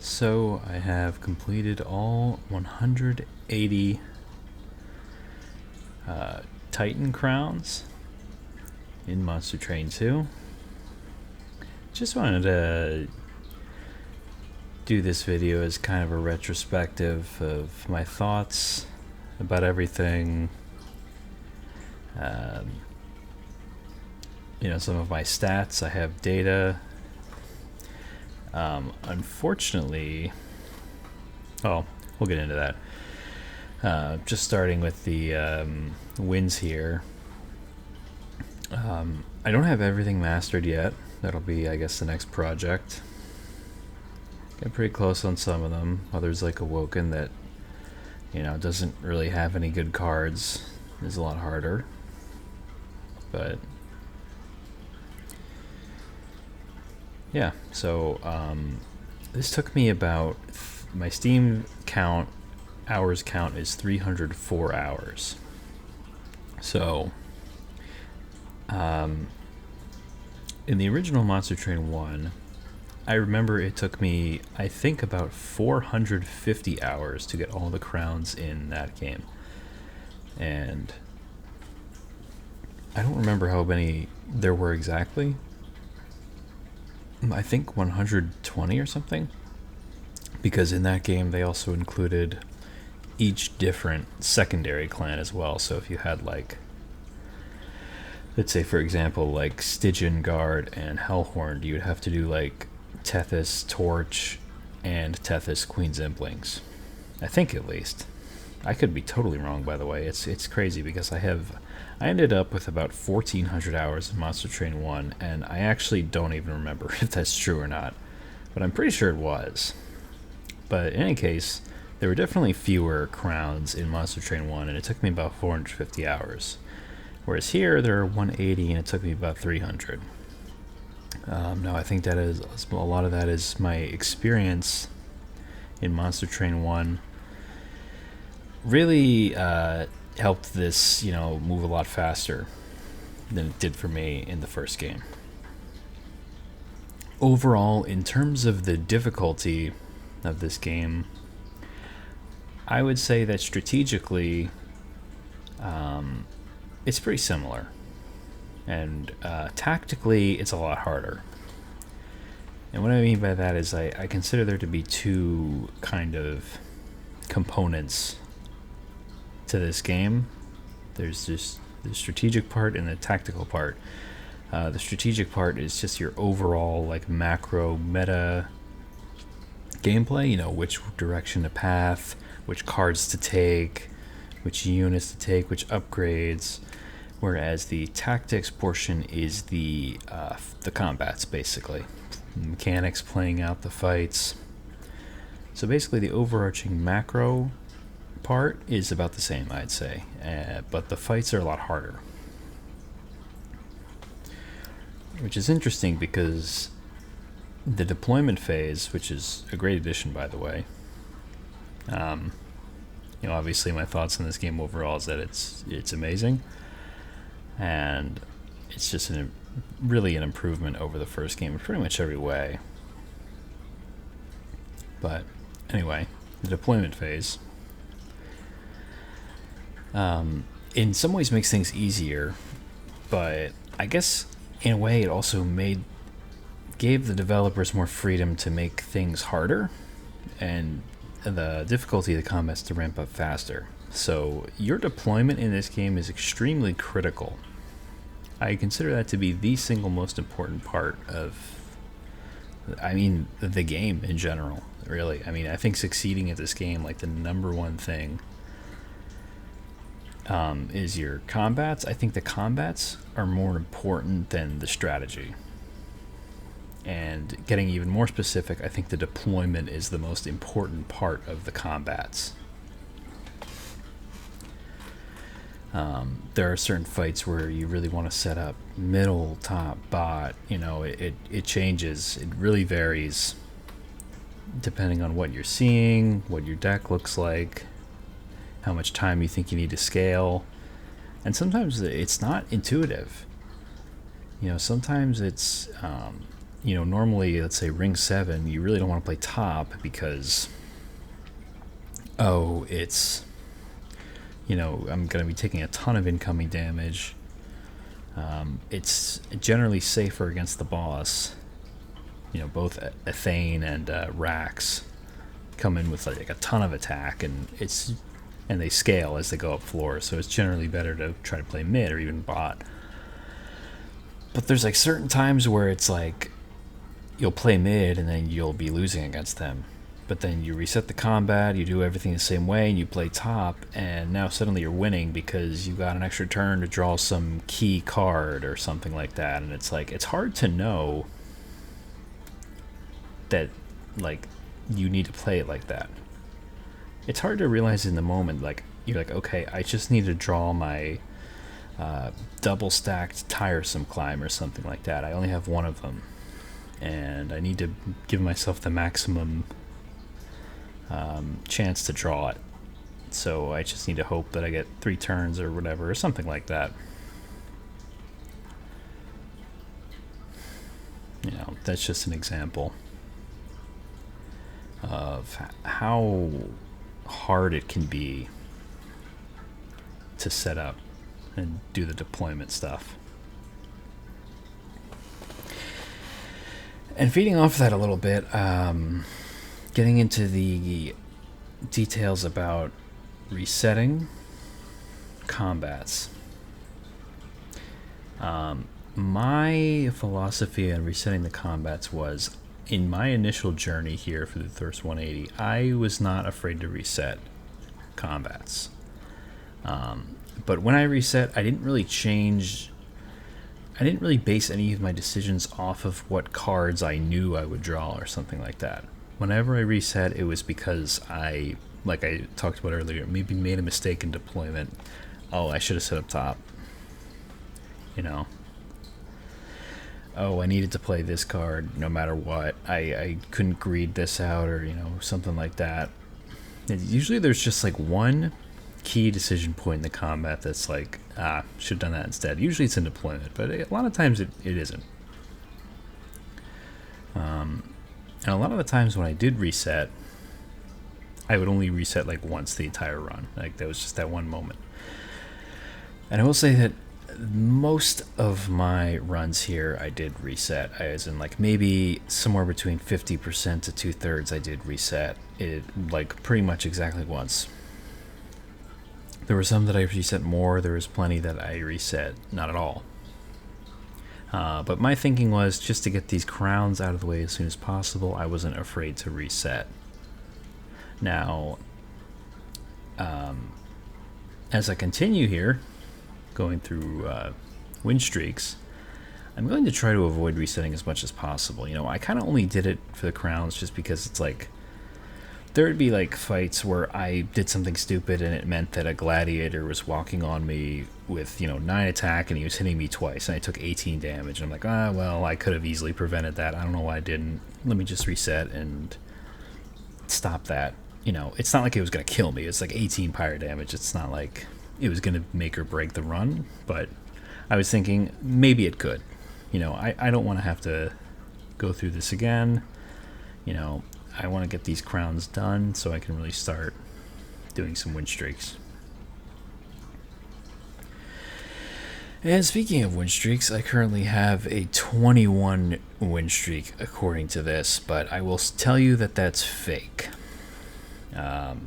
So I have completed all 180 Titan crowns in Monster Train 2. Just wanted to do this video as kind of a retrospective of my thoughts about everything. Some of my stats. I have data. Unfortunately, we'll get into that. Just starting with the wins here. I don't have everything mastered yet. That'll be, I guess, the next project. Get pretty close on some of them. Others, like Awoken, that doesn't really have any good cards, is a lot harder. But yeah, so this took me about, my Steam count, hours count is 304 hours. So in the original Monster Train 1, I remember it took me, I think, about 450 hours to get all the crowns in that game. And I don't remember how many there were exactly. I think 120 or something. Because in that game they also included each different secondary clan as well. So if you had, like, let's say for example, like Stygian Guard and Hellhorn, you'd have to do like Tethys Torch and Tethys Queen's Implings. I think, at least. I could be totally wrong, by the way. It's crazy because I ended up with about 1,400 hours in Monster Train 1, and I actually don't even remember if that's true or not. But I'm pretty sure it was. But in any case, there were definitely fewer crowns in Monster Train 1, and it took me about 450 hours. Whereas here, there are 180, and it took me about 300. No, I think that is a lot of that is my experience in Monster Train 1. Really helped this, move a lot faster than it did for me in the first game. Overall, in terms of the difficulty of this game, I would say that strategically, it's pretty similar. And tactically, it's a lot harder. And what I mean by that is I consider there to be two kind of components to this game. There's just the strategic part and the tactical part. The strategic part is just your overall, like, macro meta gameplay, which direction to path, which cards to take, which units to take, which upgrades. Whereas the tactics portion is the combats, basically. Mechanics, playing out the fights. So basically the overarching macro part is about the same, I'd say. But the fights are a lot harder. Which is interesting because the deployment phase, which is a great addition, by the way. Obviously my thoughts on this game overall is that it's amazing. And it's just really an improvement over the first game in pretty much every way. But anyway, the deployment phase, in some ways makes things easier, but I guess in a way it also gave the developers more freedom to make things harder, and the difficulty of the combats to ramp up faster. So your deployment in this game is extremely critical. I consider that to be the single most important part of, the game in general, really. I think succeeding at this game, like, the number one thing is your combats. I think the combats are more important than the strategy. And getting even more specific, I think the deployment is the most important part of the combats. There are certain fights where you really want to set up middle, top, bot. It changes. It really varies depending on what you're seeing, what your deck looks like, how much time you think you need to scale. And sometimes it's not intuitive. Sometimes it's normally, let's say ring 7, you really don't want to play top because, oh, it's, I'm going to be taking a ton of incoming damage. It's generally safer against the boss. Both Ethane and Rax come in with like a ton of attack, and they scale as they go up floor, so it's generally better to try to play mid or even bot. But there's like certain times where it's like you'll play mid and then you'll be losing against them, but then you reset the combat, you do everything the same way, and you play top, and now suddenly you're winning because you got an extra turn to draw some key card or something like that. And it's like, it's hard to know that like you need to play it like that. It's hard to realize in the moment, like you're like, okay, I just need to draw my double stacked tiresome climb or something like that. I only have one of them, and I need to give myself the maximum chance to draw it. So I just need to hope that I get 3 turns or whatever, or something like that. That's just an example of how hard it can be to set up and do the deployment stuff. And feeding off that a little bit, getting into the details about resetting combats. My philosophy on resetting the combats was, in my initial journey here for the Thirst 180, I was not afraid to reset combats. But when I reset, I didn't really base any of my decisions off of what cards I knew I would draw or something like that. Whenever I reset, it was because like I talked about earlier, maybe made a mistake in deployment. Oh, I should have set up top. Oh, I needed to play this card no matter what. I couldn't greed this out, or something like that. And usually there's just like one key decision point in the combat that's like, should have done that instead. Usually it's in deployment, but a lot of times it isn't. And a lot of the times when I did reset, I would only reset like once the entire run. Like that was just that one moment. And I will say that most of my runs here I did reset. I was in like maybe somewhere between 50% to 2/3 I did reset it, like pretty much exactly once. There were some that I reset more, there was plenty that I reset not at all. But my thinking was just to get these crowns out of the way as soon as possible. I wasn't afraid to reset. Now, as I continue here, going through win streaks, I'm going to try to avoid resetting as much as possible. I kind of only did it for the crowns just because it's like, there would be like fights where I did something stupid and it meant that a gladiator was walking on me with 9 attack and he was hitting me twice and I took 18 damage, and I'm like, well, I could have easily prevented that. I don't know why I didn't. Let me just reset and stop that. It's not like it was going to kill me. It's like 18 pyre damage. It's not like it was going to make or break the run, but I was thinking maybe it could. I don't want to have to go through this again. I want to get these crowns done so I can really start doing some win streaks. And speaking of win streaks, I currently have a 21 win streak according to this, but I will tell you that that's fake.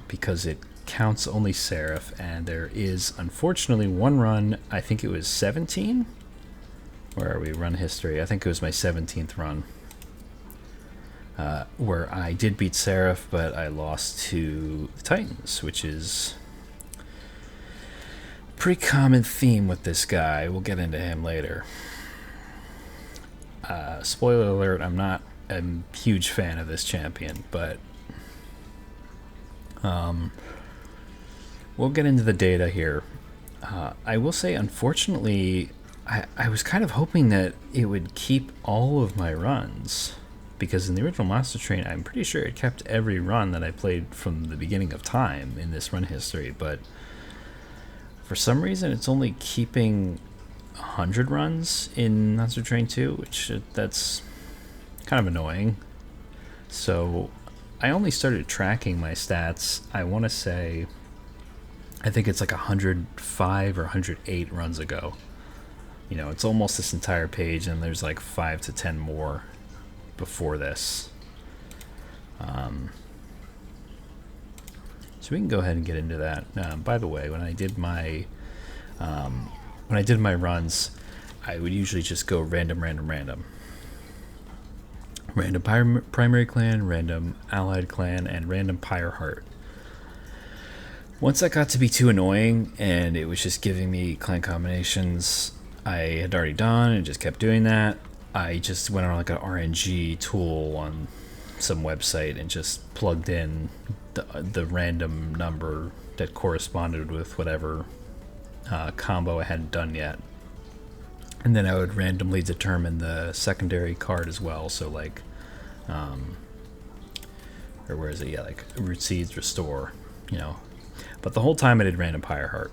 Because it counts only Seraph, and there is unfortunately one run, I think it was 17? Where are we? Run history. I think it was my 17th run. Where I did beat Seraph, but I lost to the Titans, which is a pretty common theme with this guy. We'll get into him later. Spoiler alert, I'm not a huge fan of this champion, but we'll get into the data here. I will say, unfortunately, I was kind of hoping that it would keep all of my runs, because in the original Monster Train, I'm pretty sure it kept every run that I played from the beginning of time in this run history, but for some reason it's only keeping 100 runs in Monster Train 2, which that's kind of annoying. So I only started tracking my stats, I want to say, I think it's like 105 or 108 runs ago. You know, it's almost this entire page, and there's like 5 to 10 more before this. So we can go ahead and get into that. By the way, when I did my runs, I would usually just go random. Random primary clan, random allied clan, and random pyre heart. Once that got to be too annoying and it was just giving me clan combinations I had already done and just kept doing that, I just went on like an RNG tool on some website and just plugged in the random number that corresponded with whatever combo I hadn't done yet. And then I would randomly determine the secondary card as well. So like, or where is it? Yeah, like Root Seeds Restore, you know. But the whole time I did random Pyre Heart.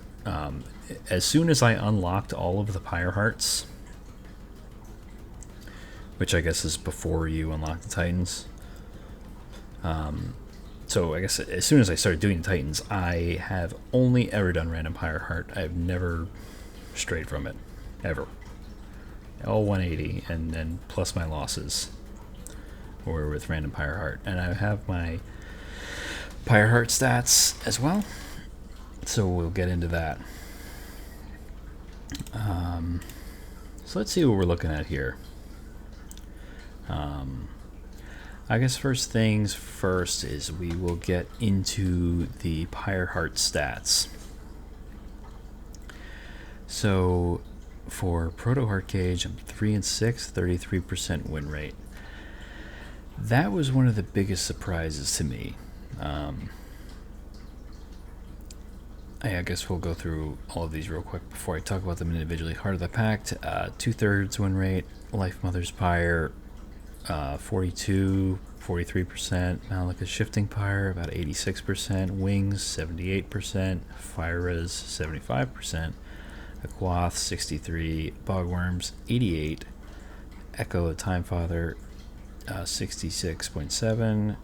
As soon as I unlocked all of the Pyre Hearts, which I guess is before you unlock the Titans. So I guess as soon as I started doing the Titans, I have only ever done random Pyre Heart. I've never strayed from it, ever. All 180, and then plus my losses were with random Pyre Heart. And I have my Pyre Heart stats as well, so we'll get into that. So let's see what we're looking at here. I guess first things first is we will get into the Pyre Heart stats. So for Proto Heart Cage, I'm 3-6, 33% win rate. That was one of the biggest surprises to me. I guess we'll go through all of these real quick before I talk about them individually. Heart of the Pact, 2/3 win rate. Life Mother's Pyre, 42, 43%. Malika's Shifting Pyre, about 86%. Wings, 78%. Fyra's, 75%. Aquath, 63. Bogworms, 88. Echo the Time Father, 66.7.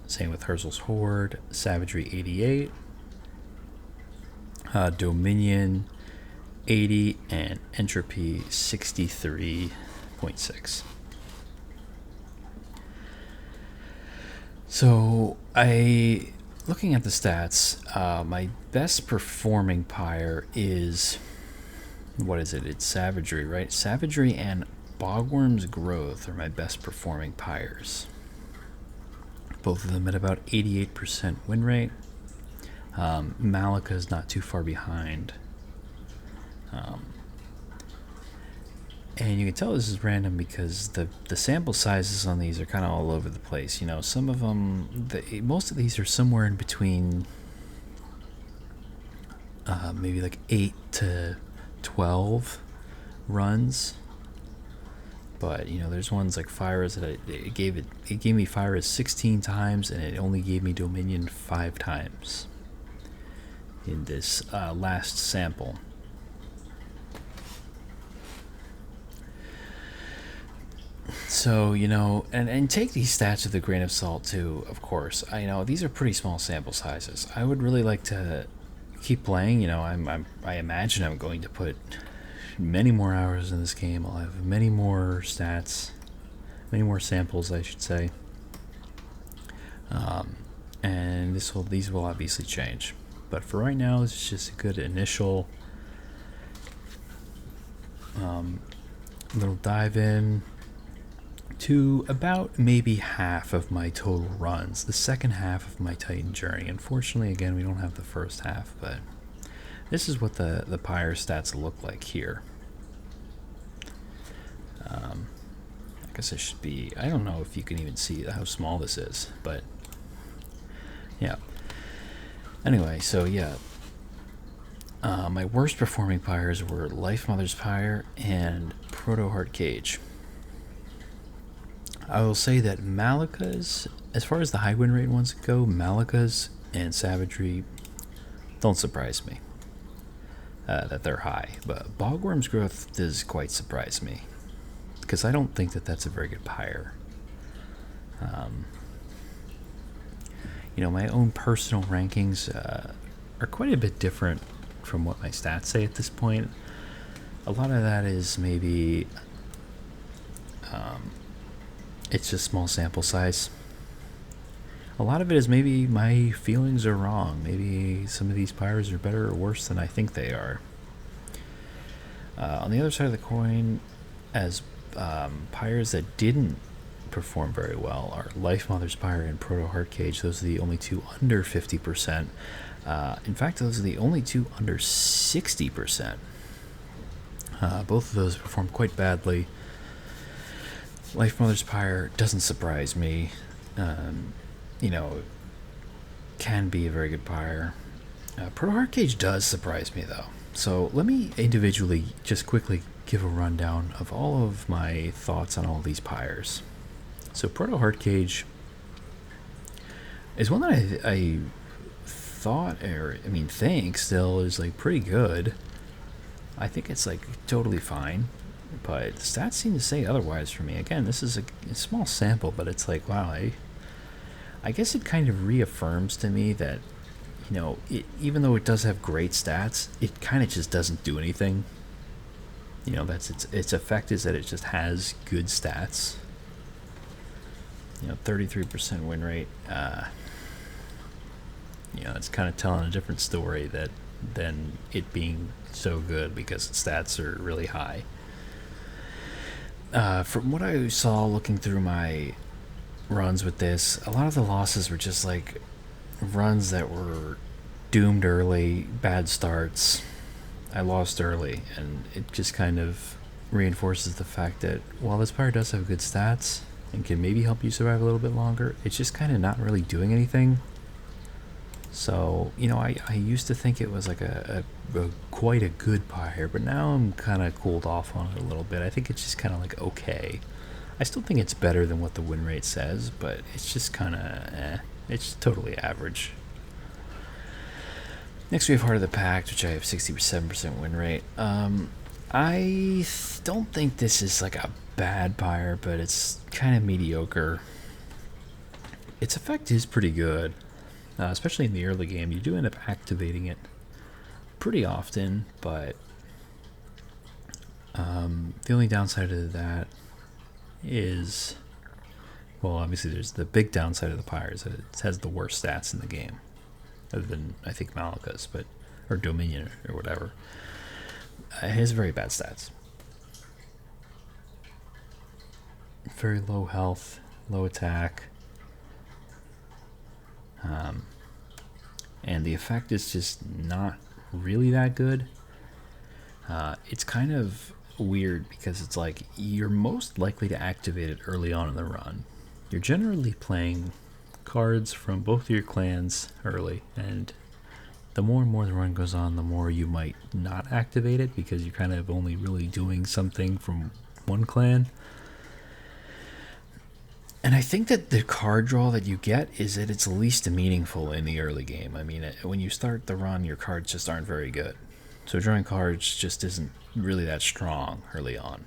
Same with Herzl's Horde. Savagery, 88. Dominion, 80. And Entropy, 63.6. So, looking at the stats, my best performing Pyre is, what is it? It's Savagery, right? Savagery and Bogworm's Growth are my best performing Pyres. Both of them at about 88% win rate. Malika's not too far behind. And you can tell this is random because the sample sizes on these are kind of all over the place. You know, some of them, most of these are somewhere in between maybe like 8 to 12 runs. But, you know, there's ones like Fyra's that it gave me Fyra's 16 times, and it only gave me Dominion 5 times in this last sample. So, you know, and take these stats with a grain of salt too, of course. I know these are pretty small sample sizes. I would really like to keep playing. You know, I imagine I'm going to put many more hours in this game. I'll have many more stats, many more samples, I should say. And these will obviously change. But for right now, it's just a good initial little dive in to about maybe half of my total runs, the second half of my Titan journey. Unfortunately, again, we don't have the first half, but this is what the Pyre stats look like here. I guess it should be, I don't know if you can even see how small this is, but yeah. Anyway, so yeah. My worst performing Pyres were Life Mother's Pyre and Proto Heart Cage. I will say that Malika's, as far as the high win rate ones go, Malika's and Savagery don't surprise me that they're high. But Bogworm's Growth does quite surprise me, because I don't think that that's a very good Pyre. My own personal rankings are quite a bit different from what my stats say at this point. A lot of that is maybe it's just small sample size. A lot of it is maybe my feelings are wrong. Maybe some of these pyres are better or worse than I think they are. On the other side of the coin, as pyres that didn't perform very well are Life Mother's Pyre and Proto Heart Cage. Those are the only two under 50%. In fact, those are the only two under 60%. Both of those performed quite badly. Life Mother's Pyre doesn't surprise me. Can be a very good pyre. Proto Heart Cage does surprise me, though. So let me individually just quickly give a rundown of all of my thoughts on all these pyres. So Proto Heart Cage is one that I think still is like pretty good. I think it's like totally fine, but the stats seem to say otherwise for me. Again, this is a small sample, but it's like, wow, I guess it kind of reaffirms to me that, even though it does have great stats, it kind of just doesn't do anything. That's its effect is that it just has good stats. 33% win rate. It's kind of telling a different story than it being so good because its stats are really high. From what I saw looking through my runs with this, a lot of the losses were just like runs that were doomed early, bad starts. I lost early, and it just kind of reinforces the fact that while this pyre does have good stats and can maybe help you survive a little bit longer, it's just kind of not really doing anything. So, I used to think it was like a quite a good pyre, but now I'm kind of cooled off on it a little bit. I think it's just kind of like okay. I still think it's better than what the win rate says, but it's just kind of it's totally average. Next we have Heart of the Pact, which I have 67% win rate. I don't think this is like a bad pyre, but it's kind of mediocre. Its effect is pretty good, especially in the early game. You do end up activating it pretty often, but the only downside of that is, well, obviously there's the big downside of the pyres. It has the worst stats in the game, other than I think Malika's, or Dominion or whatever. It has very bad stats. Very low health, low attack, and the effect is just not really that good. It's kind of weird because it's like you're most likely to activate it early on in the run. You're generally playing cards from both of your clans early, and the more and more the run goes on, the more you might not activate it because you're kind of only really doing something from one clan. And I think that the card draw that you get is that it's least meaningful in the early game. I mean, when you start the run, your cards just aren't very good. So drawing cards just isn't really that strong early on.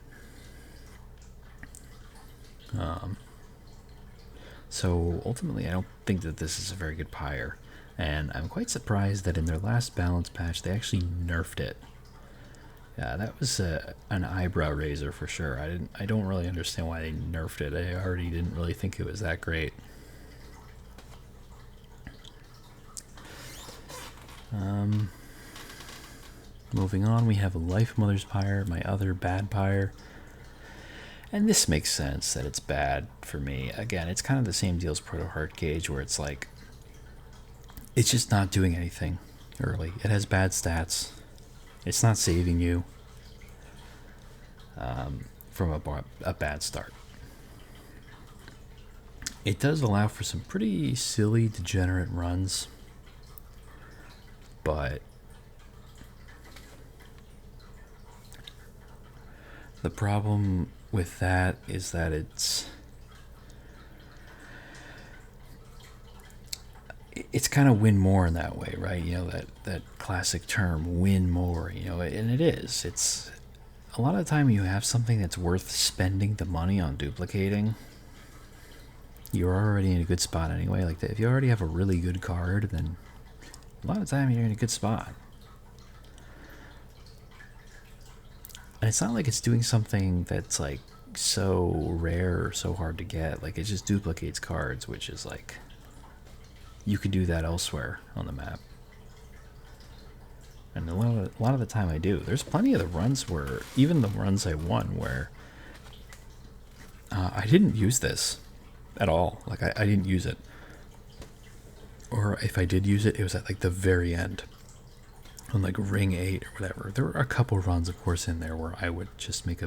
So ultimately, I don't think that this is a very good pyre. And I'm quite surprised that in their last balance patch, they actually nerfed it. Yeah, that was an eyebrow raiser for sure. I don't really understand why they nerfed it. I already didn't really think it was that great. Moving on, we have Life Mother's Pyre, my other bad pyre. And this makes sense that it's bad for me. Again, it's kind of the same deal as Proto Heart Cage, where it's like, it's just not doing anything early. It has bad stats. It's not saving you from a bad start. It does allow for some pretty silly, degenerate runs, but the problem with that is that it's kind of win more in that way, right? That classic term, win more, and it is. It's a lot of the time you have something that's worth spending the money on duplicating. you're already in a good spot anyway. Like, if you already have a really good card, then a lot of the time you're in a good spot. And it's not like it's doing something that's like so rare or so hard to get. Like, it just duplicates cards, which is like, you could do that elsewhere on the map. And a lot of the time I do. There's plenty of the runs where, even the runs I won, where I didn't use this at all. Like, I didn't use it. Or if I did use it, it was at like the very end. On like ring 8 or whatever. There were a couple runs, of course, in there where I would just make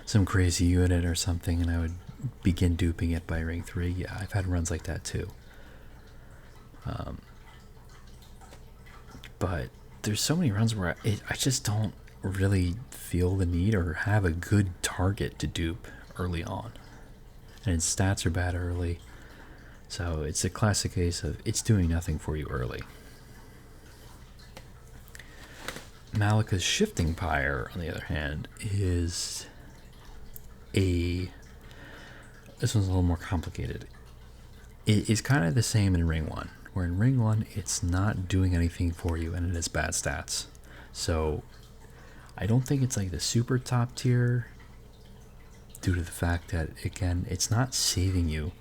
some crazy unit or something, and I would begin duping it by ring 3. Yeah, I've had runs like that too. But there's so many runs where I just don't really feel the need or have a good target to dupe early on. And its stats are bad early. So it's a classic case of it's doing nothing for you early. Malika's Shifting Pyre, on the other hand, is this one's a little more complicated. It is kind of the same in Ring 1, where in Ring 1, it's not doing anything for you, and it has bad stats. So, I don't think it's like the super top tier, due to the fact that, again, it's not saving you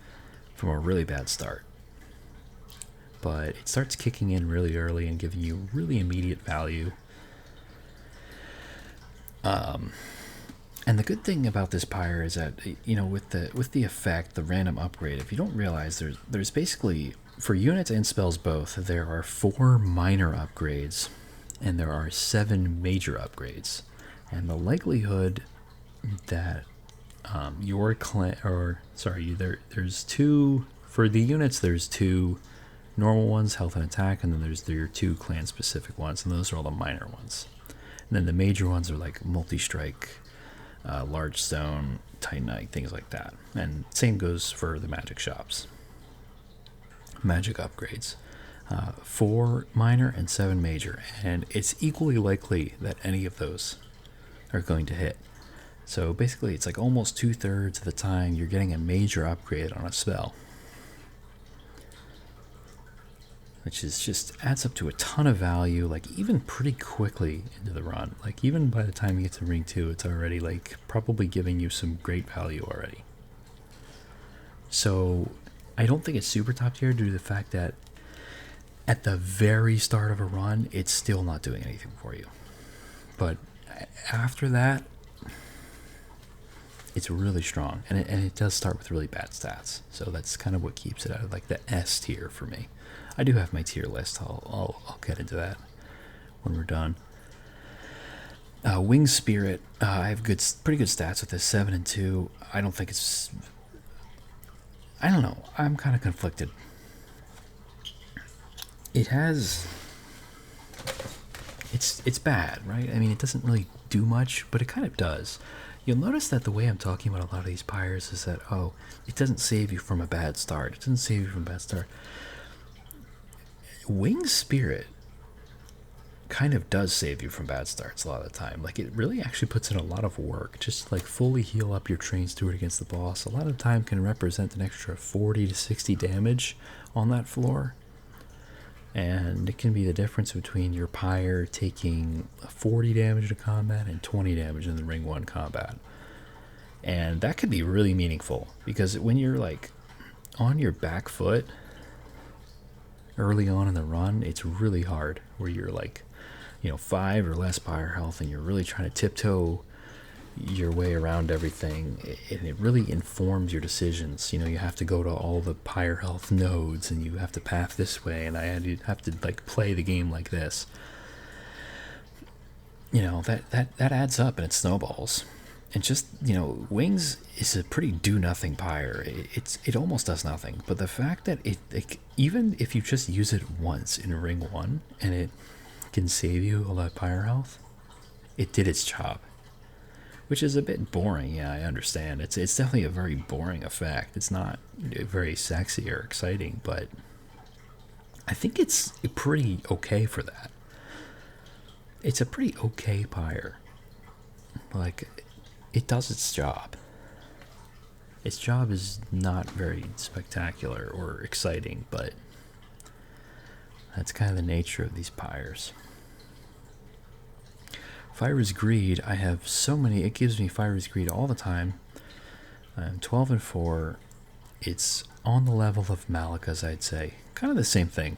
from a really bad start. But it starts kicking in really early and giving you really immediate value. And the good thing about this pyre is that, you know, with the effect, the random upgrade, if you don't realize, there's basically, for units and spells both, there are 4 minor upgrades and there are 7 major upgrades. And the likelihood that your clan, or sorry, there's 2 for the units. There's 2 normal ones, health and attack, and then there's your 2 clan specific ones, and those are all the minor ones. And then the major ones are like multi-strike, large stone, titanite, things like that. And same goes for the magic shops. Magic upgrades. 4 minor and 7 major. And it's equally likely that any of those are going to hit. So basically it's like almost 2/3 of the time you're getting a major upgrade on a spell. Which is just adds up to a ton of value, like even pretty quickly into the run. Like even by the time you get to ring 2, it's already like probably giving you some great value already. So I don't think it's super top tier due to the fact that at the very start of a run, it's still not doing anything for you. But after that, it's really strong, and it does start with really bad stats. So that's kind of what keeps it out of like the S tier for me. I do have my tier list. I'll get into that when we're done. Wing Spirit, I have pretty good stats with this, 7 and 2. I don't think it's. I don't know. I'm kind of conflicted. It has. It's bad, right? I mean, it doesn't really do much, but it kind of does. You'll notice that the way I'm talking about a lot of these pyres is that, it doesn't save you from a bad start. It doesn't save you from a bad start. Wing Spirit kind of does save you from bad starts a lot of the time. Like, it really actually puts in a lot of work just to like fully heal up your train steward against the boss. A lot of the time can represent an extra 40 to 60 damage on that floor. And it can be the difference between your pyre taking 40 damage to combat and 20 damage in the ring 1 combat. And that could be really meaningful, because when you're like on your back foot early on in the run, it's really hard, where you're like, 5 or less pyre health, and you're really trying to tiptoe your way around everything, and it really informs your decisions. You have to go to all the pyre health nodes, and you have to path this way, and I have to like play the game like this. That adds up, and it snowballs. And just, Wings is a pretty do-nothing pyre. It almost does nothing. But the fact that even if you just use it once in ring 1, and it can save you a lot of pyre health, it did its job. Which is a bit boring, yeah, I understand. It's definitely a very boring effect. It's not very sexy or exciting, but I think it's pretty okay for that. It's a pretty okay pyre. Like, it does its job. its job is not very spectacular or exciting, but that's kind of the nature of these pyres. Fire's Greed, I have so many. It gives me Fire's Greed all the time. 12 and 4. It's on the level of Malika's, I'd say. Kind of the same thing.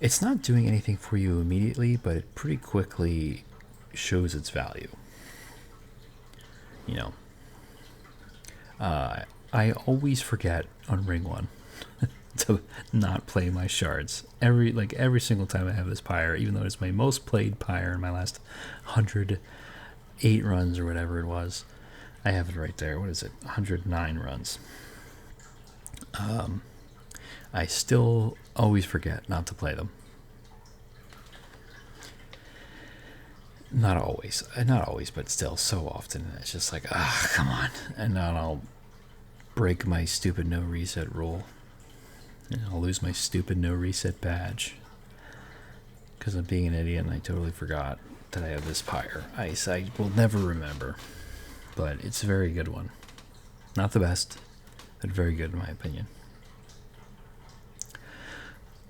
It's not doing anything for you immediately, but it pretty quickly shows its value. You know, I always forget on Ring 1 to not play my shards. Every single time I have this pyre, even though it's my most played pyre in my last 108 runs or whatever it was. I have it right there. What is it? 109 runs. I still always forget not to play them. Not always, but still, so often. It's just like, come on. And then I'll break my stupid no reset rule. And I'll lose my stupid no reset badge. Because I'm being an idiot and I totally forgot that I have this pyre. I will never remember. But it's a very good one. Not the best, but very good in my opinion.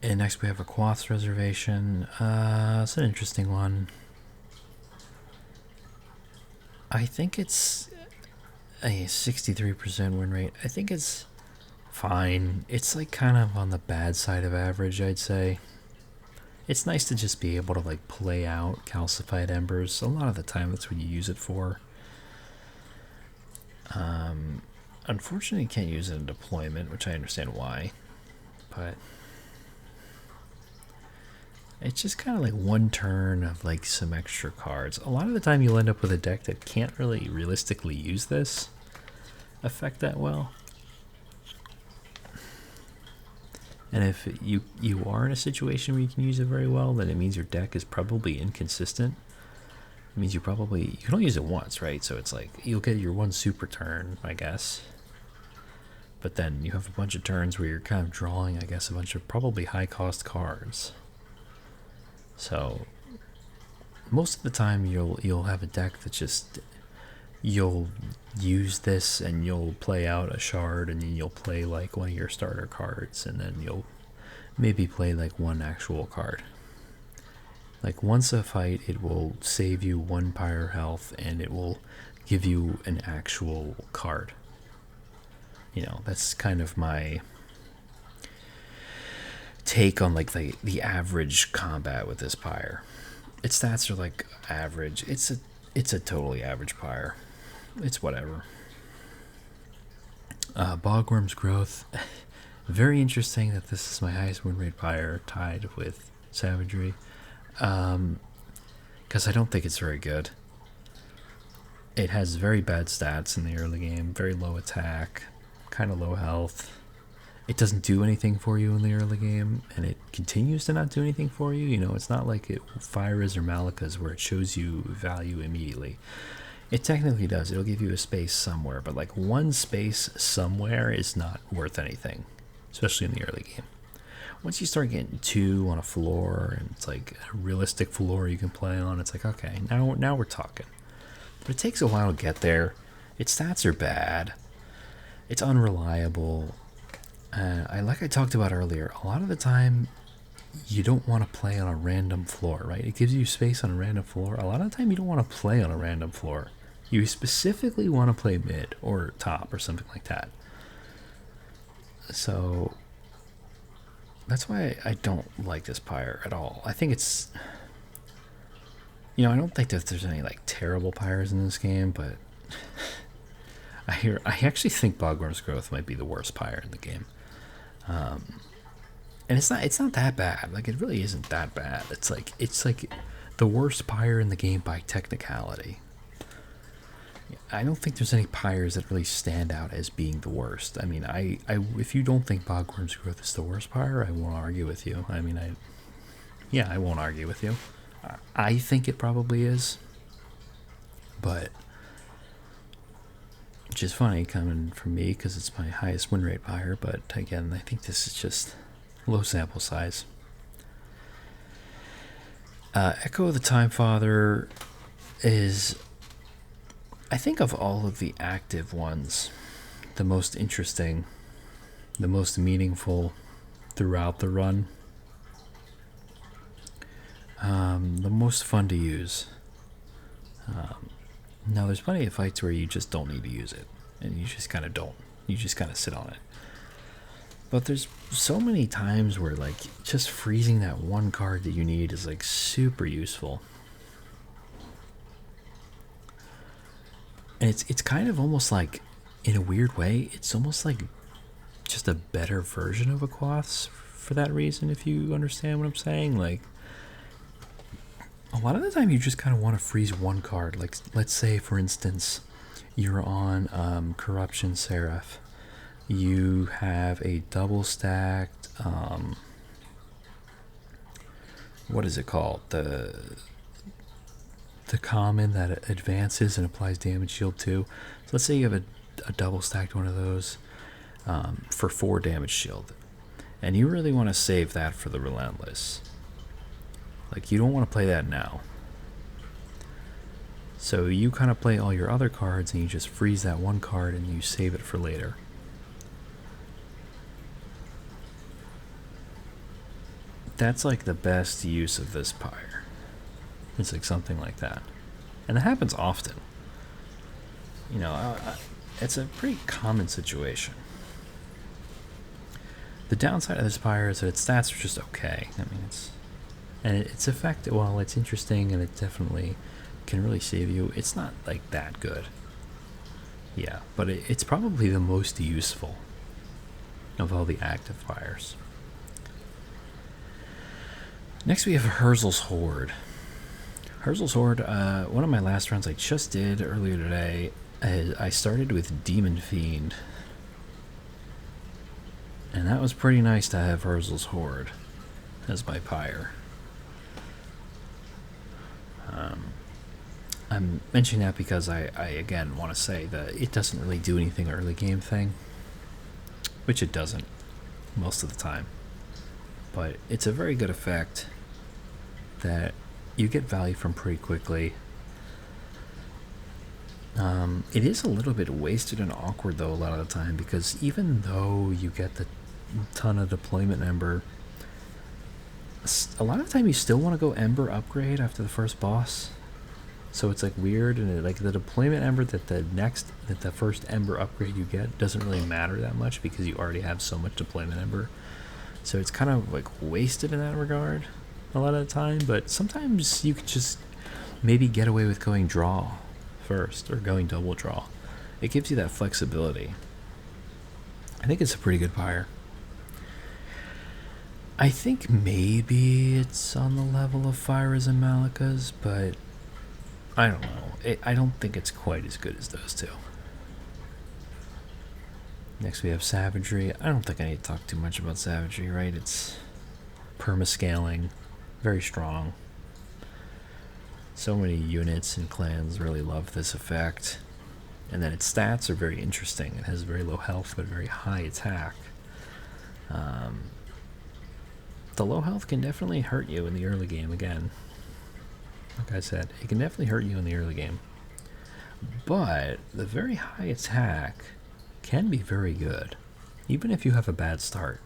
And next we have a Quath's Reservation. It's an interesting one. I think it's a 63% win rate. I think it's fine. It's like kind of on the bad side of average, I'd say. It's nice to just be able to like play out calcified embers. A lot of the time that's what you use it for. Unfortunately, you can't use it in deployment, which I understand why, but it's just kind of like one turn of like some extra cards. A lot of the time you'll end up with a deck that can't really realistically use this effect that well. And if you are in a situation where you can use it very well, then it means your deck is probably inconsistent. It means you can only use it once, right? So it's like you'll get your one super turn, I guess. But then you have a bunch of turns where you're kind of drawing, I guess, a bunch of probably high cost cards. So most of the time you'll have a deck that just you'll use this and you'll play out a shard and then you'll play like one of your starter cards and then you'll maybe play like one actual card. Like once a fight, it will save you 1 pyre health and it will give you an actual card. You know, that's kind of my take on like the average combat with this pyre. Its stats are like average. It's a totally average pyre. It's whatever. Bogworm's Growth. Very interesting that this is my highest win rate pyre, tied with Savagery. Because I don't think it's very good. It has very bad stats in the early game, very low attack, kind of low health. It doesn't do anything for you in the early game, and it continues to not do anything for you. You know, it's not like Fire's or Malika's where it shows you value immediately. It technically does. It'll give you a space somewhere, but like one space somewhere is not worth anything, especially in the early game. Once you start getting 2 on a floor, and it's like a realistic floor you can play on, it's like, okay, now we're talking. But it takes a while to get there. Its stats are bad. It's unreliable. Like I talked about earlier, a lot of the time you don't want to play on a random floor, right? It gives you space on a random floor. A lot of the time you don't want to play on a random floor. You specifically want to play mid or top or something like that. So that's why I don't like this pyre at all. I think it's, you know, I don't think that there's any like terrible pyres in this game, but I actually think Bogworm's Growth might be the worst pyre in the game. And it's not that bad. Like, it really isn't that bad. It's like the worst pyre in the game by technicality. I don't think there's any pyres that really stand out as being the worst. I mean, if you don't think Bogworm's Growth is the worst pyre, I won't argue with you. I mean, I won't argue with you. I think it probably is, but which is funny coming from me because it's my highest win rate pyre. But again, I think this is just low sample size. Echo of the Time Father is, I think, of all of the active ones, the most interesting, the most meaningful throughout the run, the most fun to use. Now, there's plenty of fights where you just don't need to use it, and you just kind of don't. You just kind of sit on it. But there's so many times where, like, just freezing that one card that you need is, like, super useful. And it's kind of almost like, in a weird way, it's almost like just a better version of a Quaths for that reason, if you understand what I'm saying. Like, a lot of the time you just kind of want to freeze one card. Like, let's say, for instance, you're on Corruption Seraph. You have a double stacked, what is it called? The common that advances and applies damage shield to. So let's say you have a double stacked one of those for 4 damage shield. And you really want to save that for the Relentless. Like, you don't want to play that now. So you kind of play all your other cards and you just freeze that one card and you save it for later. That's like the best use of this pyre. It's like something like that. And it happens often. You know, it's a pretty common situation. The downside of this pyre is that its stats are just okay. I mean, it's effective. Well, it's interesting and it definitely can really save you. It's not like that good. Yeah, but it's probably the most useful of all the active pyres. Next we have Herzl's Horde. Herzl's Horde, one of my last runs I just did earlier today, I started with Demon Fiend. And that was pretty nice to have Herzl's Horde as my pyre. I'm mentioning that because I again want to say that it doesn't really do anything early game thing, which it doesn't most of the time. But it's a very good effect that you get value from pretty quickly. It is a little bit wasted and awkward though a lot of the time, because even though you get the ton of deployment Ember, a lot of the time you still want to go Ember upgrade after the first boss. So it's like weird, and like the deployment Ember that the first Ember upgrade you get doesn't really matter that much because you already have so much deployment Ember. So it's kind of like wasted in that regard a lot of the time, but sometimes you could just maybe get away with going draw first or going double draw. It gives you that flexibility. I think it's a pretty good pyre. I think maybe it's on the level of Fires and Malika's, but I don't know. I don't think it's quite as good as those two. Next we have Savagery. I don't think I need to talk too much about Savagery, right? It's perma-scaling, very strong. So many units and clans really love this effect. And then its stats are very interesting. It has very low health but very high attack. The low health can definitely hurt you in the early game again. Like I said, it can definitely hurt you in the early game. But the very high attack can be very good, even if you have a bad start.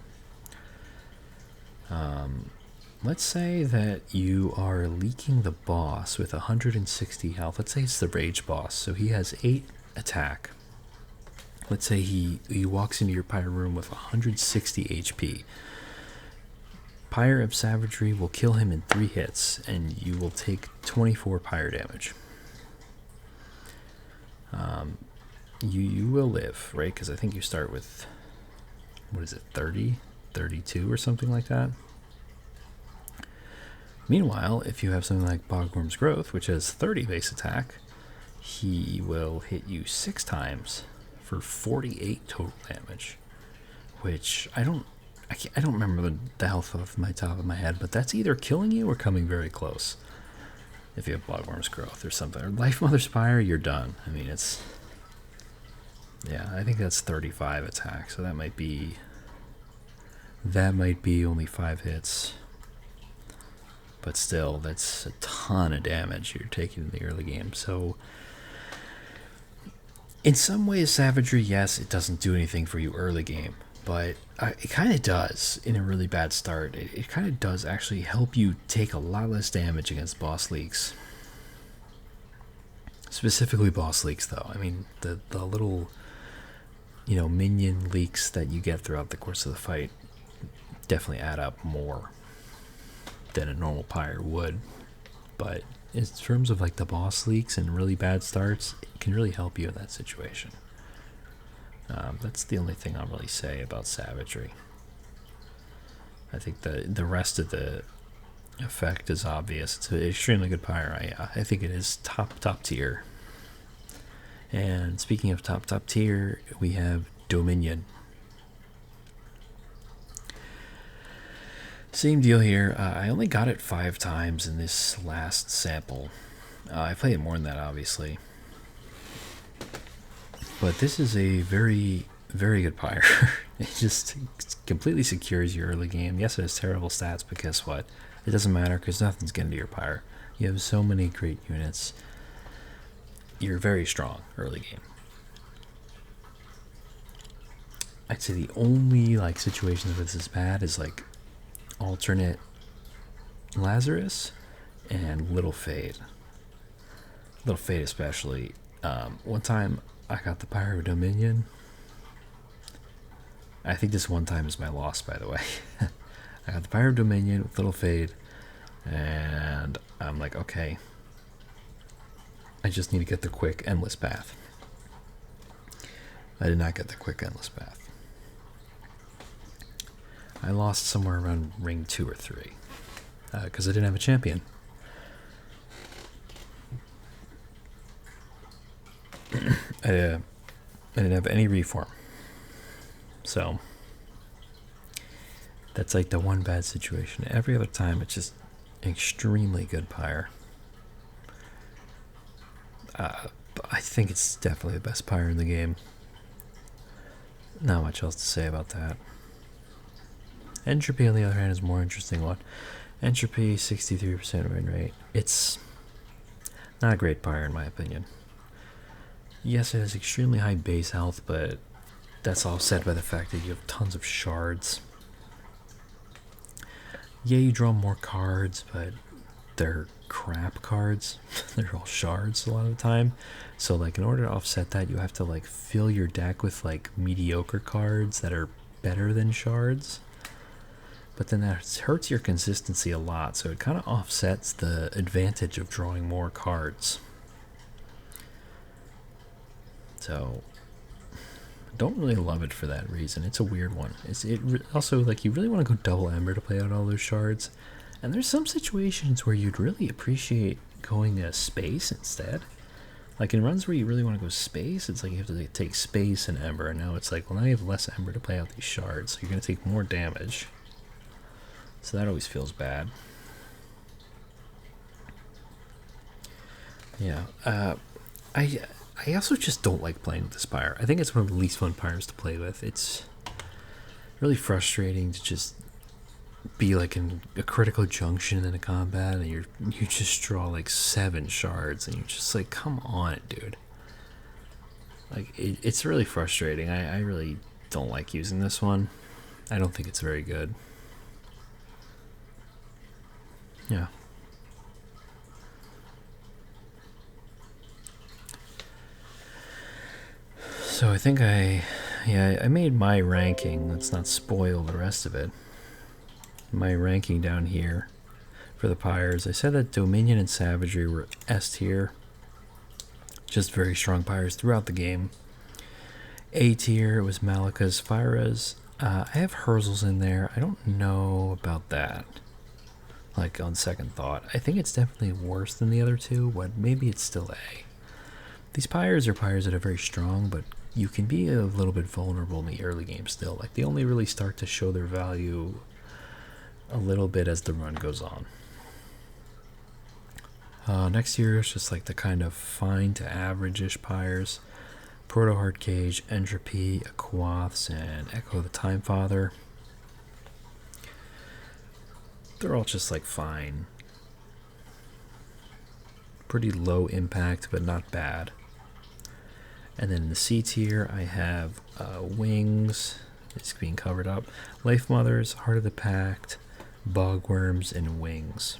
Let's say that you are leaking the boss with 160 health. Let's say it's the Rage boss, so he has 8 attack. Let's say he walks into your pyre room with 160 HP. Pyre of Savagery will kill him in 3 hits, and you will take 24 pyre damage. You will live, right? Because I think you start with, what is it, 30, 32 or something like that. Meanwhile, if you have something like Bogworm's Growth, which has 30 base attack, he will hit you 6 times for 48 total damage, which I don't remember the health off my top of my head, but that's either killing you or coming very close. If you have Bogworm's Growth or something, or Life Mother Spire, you're done. I mean, it's, yeah, I think that's 35 attack, so that might be only 5 hits. But still, that's a ton of damage you're taking in the early game. So In some ways, Savagery, yes, it doesn't do anything for you early game, but it kind of does in a really bad start. It kind of does actually help you take a lot less damage against boss leaks. Specifically boss leaks, though. I mean, the little, minion leaks that you get throughout the course of the fight definitely add up more than a normal pyre would. But in terms of like the boss leaks and really bad starts, it can really help you in that situation. That's the only thing I'll really say about Savagery. I think the rest of the effect is obvious. It's an extremely good pyre. I think it is top tier. And speaking of top tier, we have Dominion. Same deal here. I only got it 5 times in this last sample. I played it more than that, obviously. But this is a very, very good pyre. It just completely secures your early game. Yes, it has terrible stats, but guess what? It doesn't matter because nothing's getting to your pyre. You have so many great units. You're very strong early game. I'd say the only like situations where this is bad is like alternate Lazarus and Little Fade. Little Fade especially. One time I got the Pyro Dominion. I think this one time is my loss, by the way. I got the Pyro Dominion with Little Fade, and I'm like, okay, I just need to get the quick endless path. I did not get the quick endless path. I lost somewhere around ring 2 or 3 because I didn't have a champion. I didn't have any reform. So that's like the one bad situation. Every other time it's just extremely good pyre. I think it's definitely the best pyre in the game. Not much else to say about that. Entropy, on the other hand, is a more interesting one. Entropy, 63% win rate. It's not a great pyre in my opinion. Yes, it has extremely high base health, but that's offset by the fact that you have tons of shards. Yeah, you draw more cards, but they're crap cards. They're all shards a lot of the time. So like in order to offset that, you have to like fill your deck with like mediocre cards that are better than shards. But then that hurts your consistency a lot, so it kind of offsets the advantage of drawing more cards. So don't really love it for that reason. It's a weird one. Also, like, you really want to go double Ember to play out all those shards, and there's some situations where you'd really appreciate going space instead. Like in runs where you really want to go space, it's like you have to take space and Ember, and now it's like, well, now you have less Ember to play out these shards, so you're going to take more damage. So that always feels bad. Yeah. I also just don't like playing with this pyre. I think it's one of the least fun pyres to play with. It's really frustrating to just be like in a critical junction in a combat and you just draw like 7 shards and you're just like, come on, dude. Like, it's really frustrating. I really don't like using this one. I don't think it's very good. Yeah. So I think I made my ranking. Let's not spoil the rest of it. My ranking down here for the pyres. I said that Dominion and Savagery were S tier. Just very strong pyres throughout the game. A tier was Malika's, Fyra's. I have Herzl's in there. I don't know about that. Like, on second thought, I think it's definitely worse than the other two, but maybe it's still A. These pyres are pyres that are very strong, but you can be a little bit vulnerable in the early game still. Like, they only really start to show their value a little bit as the run goes on. Next year is just like the kind of fine to average-ish pyres. Proto-Heart Cage, Entropy, Aquaths, and Echo the Time Father. They're all just like fine. Pretty low impact, but not bad. And then in the C tier, I have Wings. It's being covered up. Life Mothers, Heart of the Pact, Bogworms, and Wings.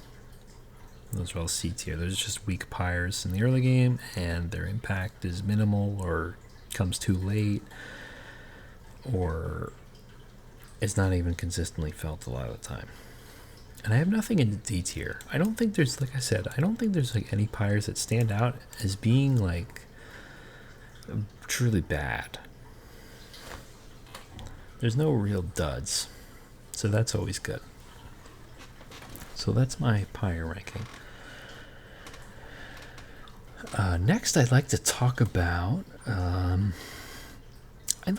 Those are all C tier. Those are just weak pyres in the early game, and their impact is minimal or comes too late, or it's not even consistently felt a lot of the time. And I have nothing in the D tier. I don't think there's, like I said, I don't think there's like any pyres that stand out as being like truly bad. There's no real duds, so that's always good. So that's my pyre ranking. Next, I'd like to talk about. I'd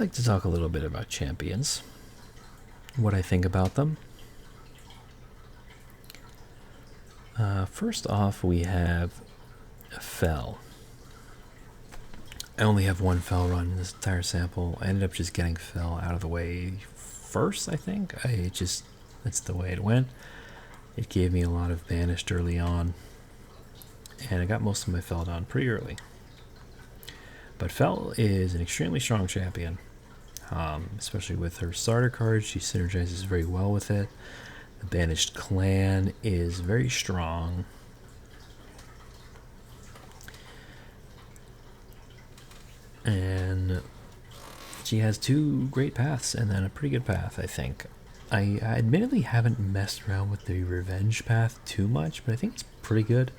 like to talk a little bit about champions. What I think about them. First off, we have Fell. I only have one Fell run in this entire sample. I ended up just getting Fell out of the way first, I think. That's the way it went. It gave me a lot of banished early on, and I got most of my Fell down pretty early. But Fell is an extremely strong champion, especially with her starter card. She synergizes very well with it. The Banished Clan is very strong. And she has two great paths and then a pretty good path, I think. I admittedly haven't messed around with the revenge path too much, but I think it's pretty good.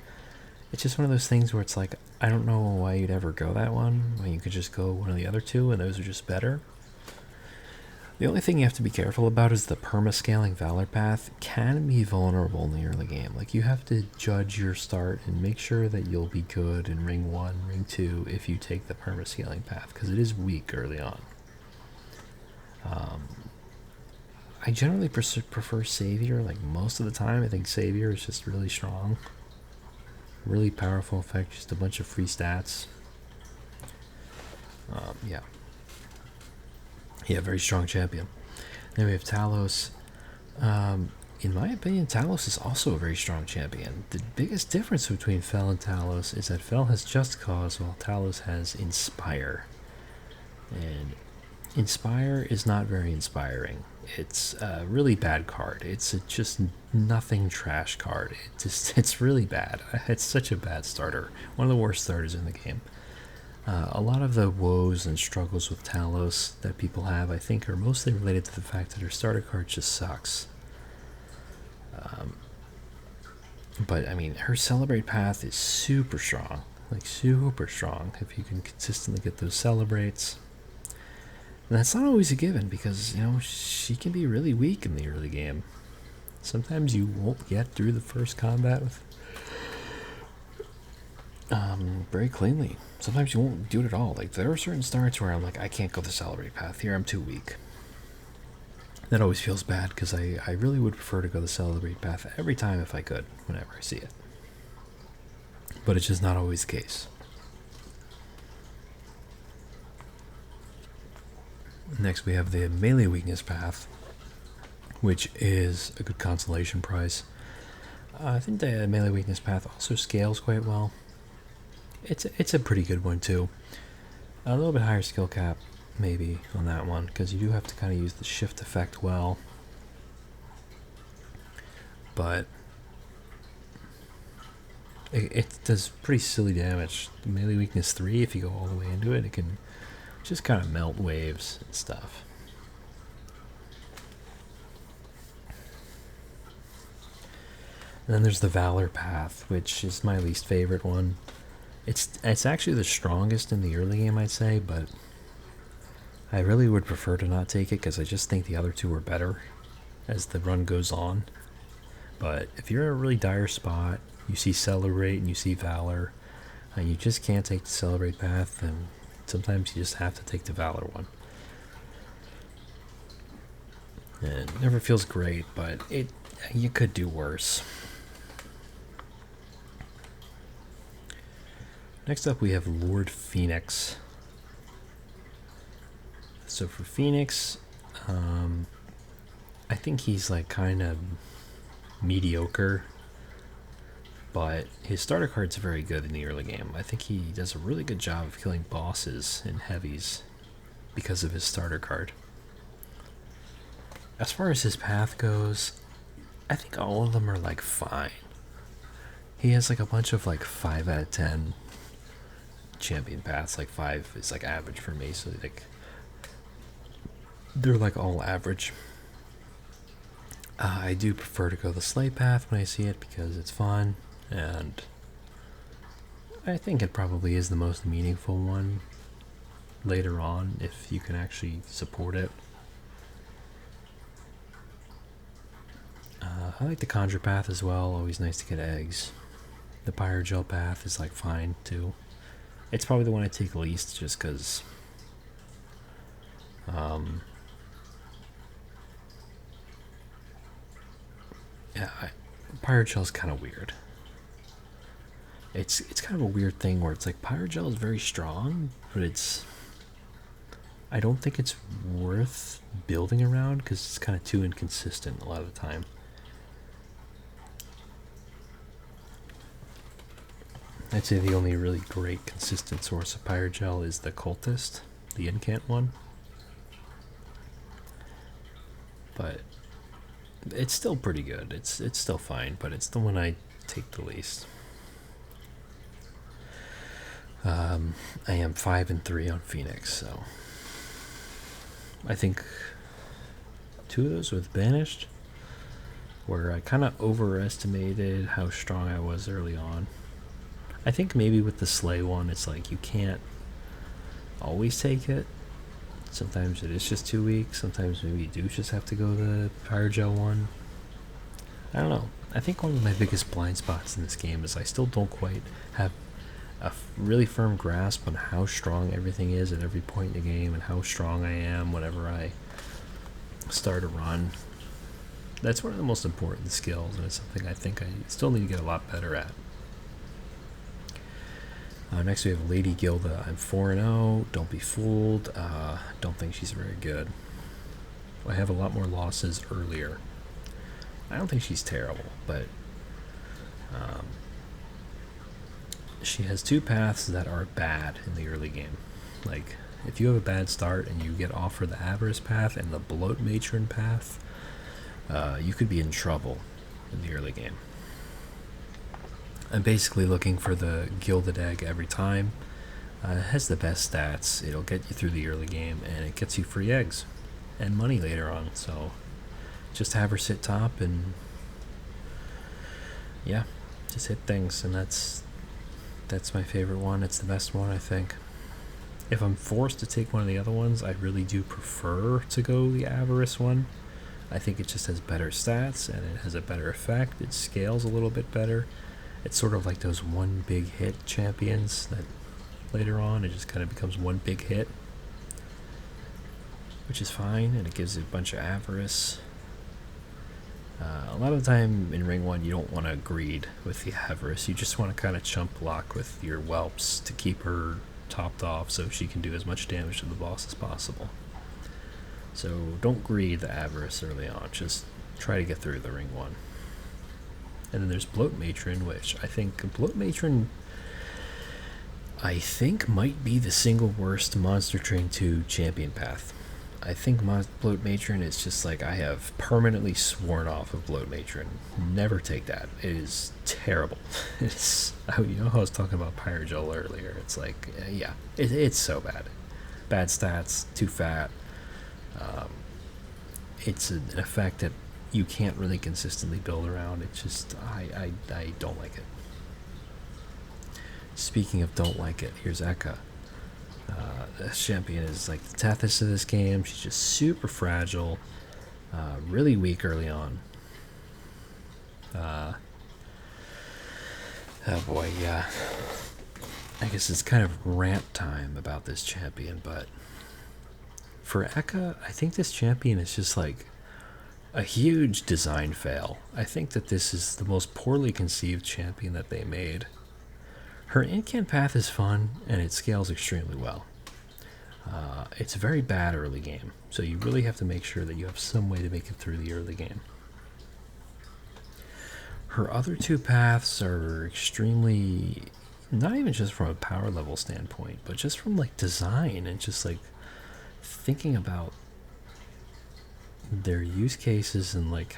It's just one of those things where it's like, I don't know why you'd ever go that one when you could just go one of the other two, and those are just better. The only thing you have to be careful about is the perma-scaling Valor path can be vulnerable in the early game. Like, you have to judge your start and make sure that you'll be good in Ring 1, Ring 2 if you take the perma-scaling path, because it is weak early on. I generally prefer Savior, like most of the time. I think Savior is just really strong. Really powerful effect, just a bunch of free stats. Yeah, very strong champion. Then we have Talos. In my opinion, Talos is also a very strong champion. The biggest difference between Fel and Talos is that Fel has Just Cause, while Talos has Inspire. And Inspire is not very inspiring. It's a really bad card. It's just nothing trash card. It's really bad. It's such a bad starter. One of the worst starters in the game. A lot of the woes and struggles with Talos that people have, I think, are mostly related to the fact that her starter card just sucks. But, I mean, her Celebrate path is super strong. Like, super strong. If you can consistently get those Celebrates. And that's not always a given because, you know, she can be really weak in the early game. Sometimes you won't get through the first combat with very cleanly. Sometimes you won't do it at all. Like, there are certain starts where I'm like, I can't go the Celebrate path here, I'm too weak. That always feels bad because I really would prefer to go the Celebrate path every time if I could, whenever I see it. But it's just not always the case. Next we have the melee weakness path, which is a good consolation prize. I think the melee weakness path also scales quite well. It's a pretty good one too. A little bit higher skill cap maybe on that one, because you do have to kind of use the shift effect well. But it does pretty silly damage. The melee weakness 3, if you go all the way into it, it can just kind of melt waves and stuff. And then there's the Valor path, which is my least favorite one. It's actually the strongest in the early game, I'd say, but I really would prefer to not take it because I just think the other two are better as the run goes on. But if you're in a really dire spot, you see Celebrate and you see Valor, and you just can't take the Celebrate path, then sometimes you just have to take the Valor one. And it never feels great, but you could do worse. Next up we have Lord Phoenix. So for Phoenix, I think he's like kind of mediocre. but his starter card's very good in the early game. I think he does a really good job of killing bosses and heavies because of his starter card. As far as his path goes, I think all of them are like fine. He has like a bunch of like 5 out of 10 champion paths. Like 5 is like average for me, so like they're like all average. I do prefer to go the sleigh path when I see it because it's fun, and I think it probably is the most meaningful one later on if you can actually support it. I like the conjure path as well, always nice to get eggs. The pyrogel path is like fine too. It's probably the one I take least just because Pyrogel is kind of weird. It's kind of a weird thing where it's like Pyrogel is very strong, but I don't think it's worth building around because it's kind of too inconsistent a lot of the time. I'd say the only really great consistent source of Pyrogel is the Cultist, the incant one. But it's still pretty good. It's still fine, but it's the one I take the least. I am 5-3 on Phoenix, so I think 2 of those with Banished, where I kind of overestimated how strong I was early on. I think maybe with the Slay one, it's like you can't always take it. Sometimes it is just too weak. Sometimes maybe you do just have to go the Pyrogel one. I don't know. I think one of my biggest blind spots in this game is I still don't quite have a really firm grasp on how strong everything is at every point in the game and how strong I am whenever I start a run. That's one of the most important skills, and it's something I think I still need to get a lot better at. Next we have Lady Gilda. I'm 4-0. Don't be fooled. Don't think she's very good. I have a lot more losses earlier. I don't think she's terrible, but she has 2 paths that are bad in the early game. Like, if you have a bad start and you get offered the Avarice path and the Bloat Matron path, you could be in trouble in the early game. I'm basically looking for the Gilded Egg every time. It has the best stats. It'll get you through the early game, and it gets you free eggs and money later on. So just have her sit top, and yeah, just hit things. And that's my favorite one. It's the best one, I think. If I'm forced to take one of the other ones, I really do prefer to go the Avarice one. I think it just has better stats, and it has a better effect. It scales a little bit better. It's sort of like those one big hit champions that later on it just kind of becomes one big hit, which is fine, and it gives it a bunch of Avarice. A lot of the time in Ring 1 you don't want to greed with the Avarice. You just want to kind of chump block with your whelps to keep her topped off so she can do as much damage to the boss as possible. So don't greed the Avarice early on, just try to get through the Ring 1. And then there's Bloat Matron, which I think Bloat Matron might be the single worst Monster Train 2 champion path. I think Bloat Matron is just like, I have permanently sworn off of Bloat Matron. Never take that. It is terrible. It's, you know how I was talking about Pyrogel earlier? It's like, yeah, it's so bad. Bad stats, too fat. It's an effect that you can't really consistently build around. It's just, I don't like it. Speaking of don't like it, here's Eka. This champion is like the Tethys of this game. She's just super fragile, really weak early on. Oh boy, yeah. I guess it's kind of rant time about this champion, but for Eka, I think this champion is just like a huge design fail. I think that this is the most poorly conceived champion that they made. Her incant path is fun, and it scales extremely well. It's very bad early game, so you really have to make sure that you have some way to make it through the early game. Her other two paths are extremely, not even just from a power level standpoint, but just from like design and just like thinking about their use cases and like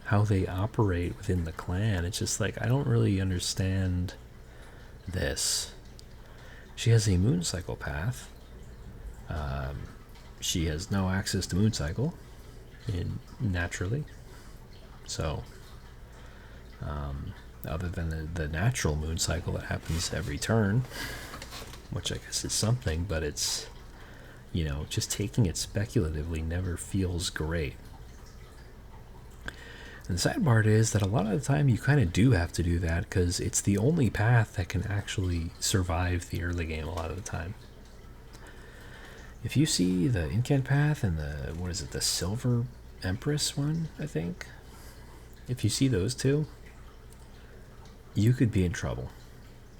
how they operate within the clan. It's just like I don't really understand this. She has a moon cycle path. She has no access to moon cycle naturally. So other than the natural moon cycle that happens every turn, which I guess is something, but it's, you know, just taking it speculatively never feels great. And the sad part is that a lot of the time you kind of do have to do that because it's the only path that can actually survive the early game a lot of the time. If you see the Incant path and the, what is it, the Silver Empress one, I think? If you see those two, you could be in trouble.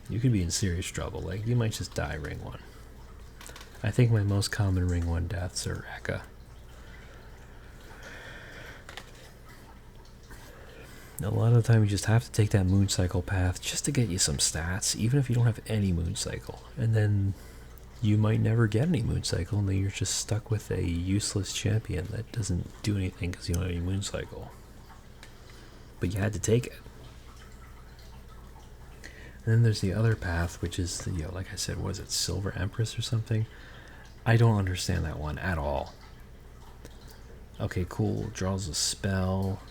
You could be in serious trouble. Like, you might just die ring 1. I think my most common ring 1 deaths are Eka. A lot of the time you just have to take that moon cycle path just to get you some stats, even if you don't have any moon cycle. And then you might never get any moon cycle, and then you're just stuck with a useless champion that doesn't do anything because you don't have any moon cycle. But you had to take it. And then there's the other path, which is, the, you know, like I said, was it Silver Empress or something? I don't understand that one at all. Okay, cool. Draws a spell.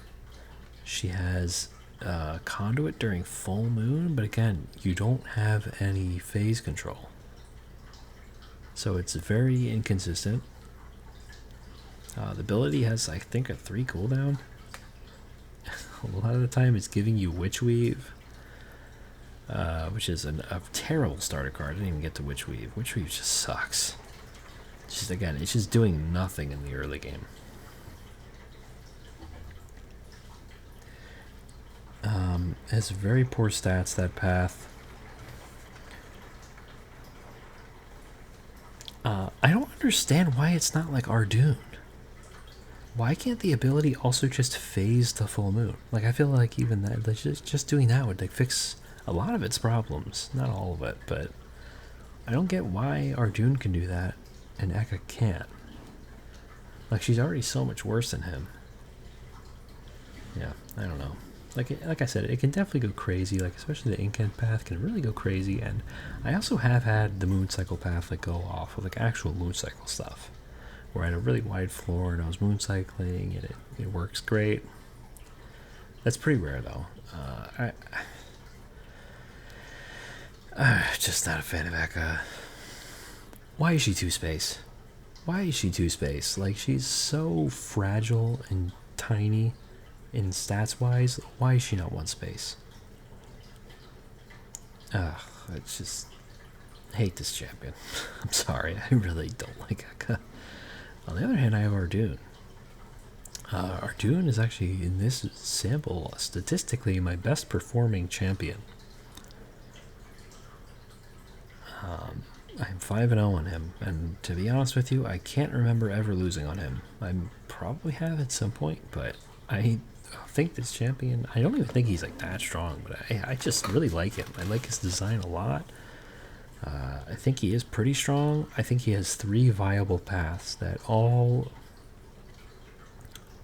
She has Conduit during full moon, but again, you don't have any phase control. So it's very inconsistent. The ability has, I think, a 3 cooldown. A lot of the time it's giving you Witch Weave, which is a terrible starter card. I didn't even get to Witch Weave. Witch Weave just sucks. It's just, again, it's just doing nothing in the early game. It has very poor stats, that path. I don't understand why it's not like Ardoon. Why can't the ability also just phase to full moon? Like, I feel like even that, like, just doing that would like fix a lot of its problems. Not all of it, but I don't get why Ardoon can do that and Eka can't. Like, she's already so much worse than him. Yeah, I don't know. Like I said, it can definitely go crazy. Like, especially the Incant path can really go crazy. And I also have had the moon cycle path like go off with like actual moon cycle stuff, where I had a really wide floor and I was moon cycling and it works great. That's pretty rare though. I'm just not a fan of Eka. Why is she 2 space? Why is she 2 space? Like, she's so fragile and tiny in stats wise. Why is she not 1 space? It's just, I hate this champion. I'm sorry, I really don't like Eka. On the other hand, I have Ardoon. Ardoon is actually, in this sample, statistically my best performing champion. I'm 5-0 on him, and to be honest with you, I can't remember ever losing on him. I probably have at some point, but I think this champion, I don't even think he's like that strong, but I just really like him. I like his design a lot. I think he is pretty strong. I think he has 3 viable paths that all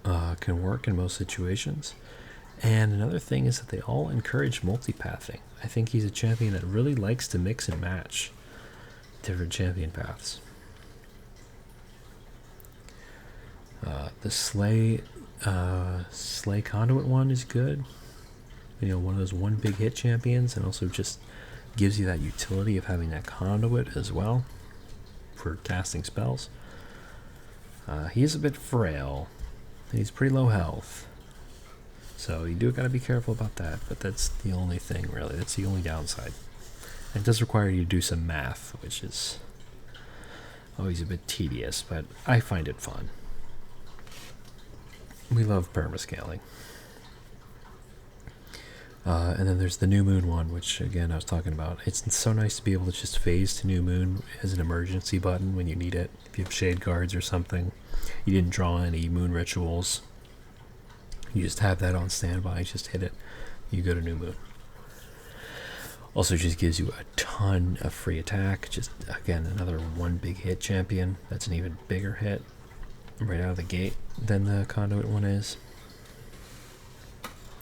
can work in most situations. And another thing is that they all encourage multipathing. I think he's a champion that really likes to mix and match different champion paths. The Slay Conduit one is good. You know, one of those one big hit champions, and also just gives you that utility of having that conduit as well for casting spells. He is a bit frail. He's pretty low health. So you do gotta be careful about that, but that's the only thing really. That's the only downside. And it does require you to do some math, which is always a bit tedious, but I find it fun. We love permascaling. And then there's the New Moon one, which again I was talking about. It's so nice to be able to just phase to New Moon as an emergency button when you need it. If you have shade guards or something, you didn't draw any moon rituals, you just have that on standby, just hit it. you go to New Moon. Also just gives you a ton of free attack. Just, again, another one big hit champion. That's an even bigger hit right out of the gate than the Conduit one is.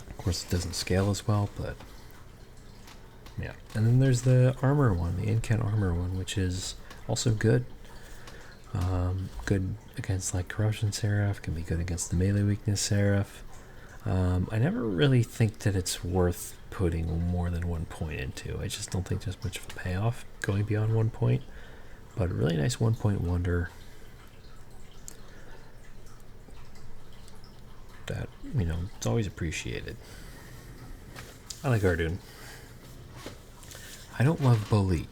Of course, it doesn't scale as well, but yeah. And then there's the armor one, the Incant armor one, which is also good. Good against like Corruption Seraph, can be good against the melee weakness Seraph. I never really think that it's worth putting more than 1 point into. I just don't think there's much of a payoff going beyond 1 point. But a really nice 1 point wonder that, it's always appreciated. I like Ardoon. I don't love Bolit,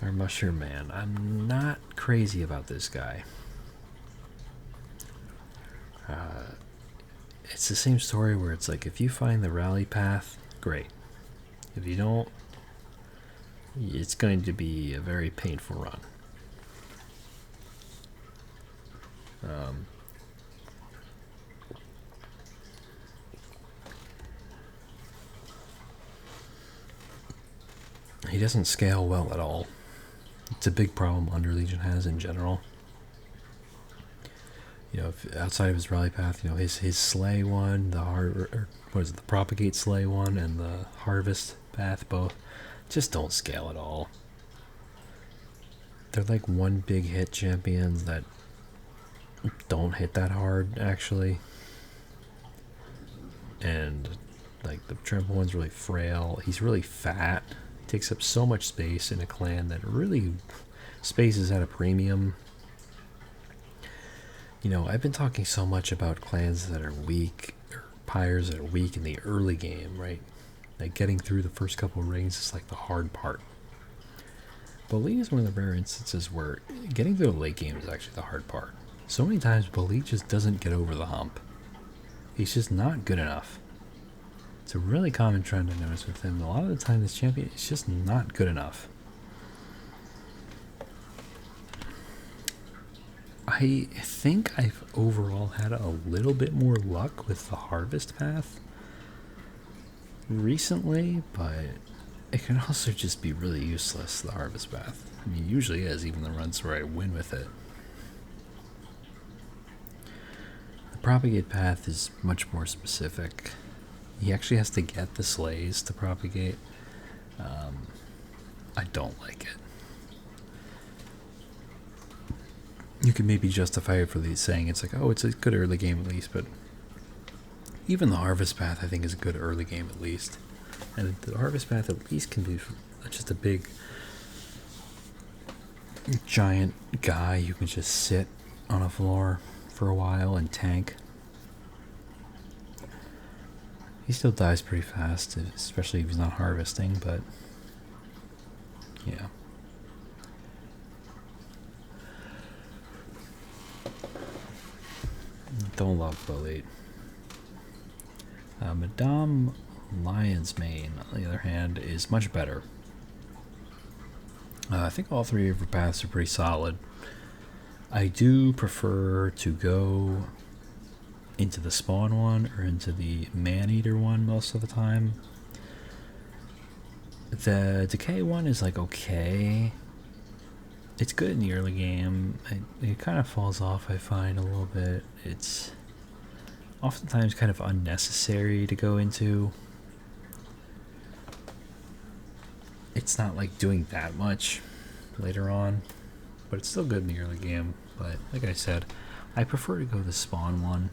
our Mushroom Man. I'm not crazy about this guy. It's the same story where it's like, if you find the rally path, great. If you don't, it's going to be a very painful run. He doesn't scale well at all. It's a big problem Under Legion has in general. If outside of his rally path, his Slay one, the Propagate Slay one, and the Harvest path both just don't scale at all. They're like one big hit champions that don't hit that hard, actually. And like the Trample one's really frail. He's really fat. He takes up so much space in a clan that really space is at a premium. I've been talking so much about clans that are weak, or pyres that are weak in the early game, right? Like getting through the first couple of rings is like the hard part. Bolit is one of the rare instances where getting through the late game is actually the hard part. So many times Bolit just doesn't get over the hump. He's just not good enough. It's a really common trend I notice with him. A lot of the time this champion is just not good enough. I think I've overall had a little bit more luck with the Harvest path recently, but it can also just be really useless, the Harvest path. I mean, it usually is, even the runs where I win with it. The Propagate path is much more specific. He actually has to get the Slays to propagate. I don't like it. You can maybe justify it for these saying it's like, oh, it's a good early game at least, but even the Harvest path I think is a good early game at least. And the Harvest path at least can be just a big giant guy who can just sit on a floor for a while and tank. He still dies pretty fast, especially if he's not harvesting, but yeah. Don't love Bolit. Madame Lion's Mane, on the other hand, is much better. I think all three of her paths are pretty solid. I do prefer to go into the Spawn one or into the Man-Eater one most of the time. The Decay one is like okay. It's good in the early game. It kind of falls off, I find, a little bit. It's oftentimes kind of unnecessary to go into. It's not like doing that much later on, but it's still good in the early game. But like I said, I prefer to go the Spawn one.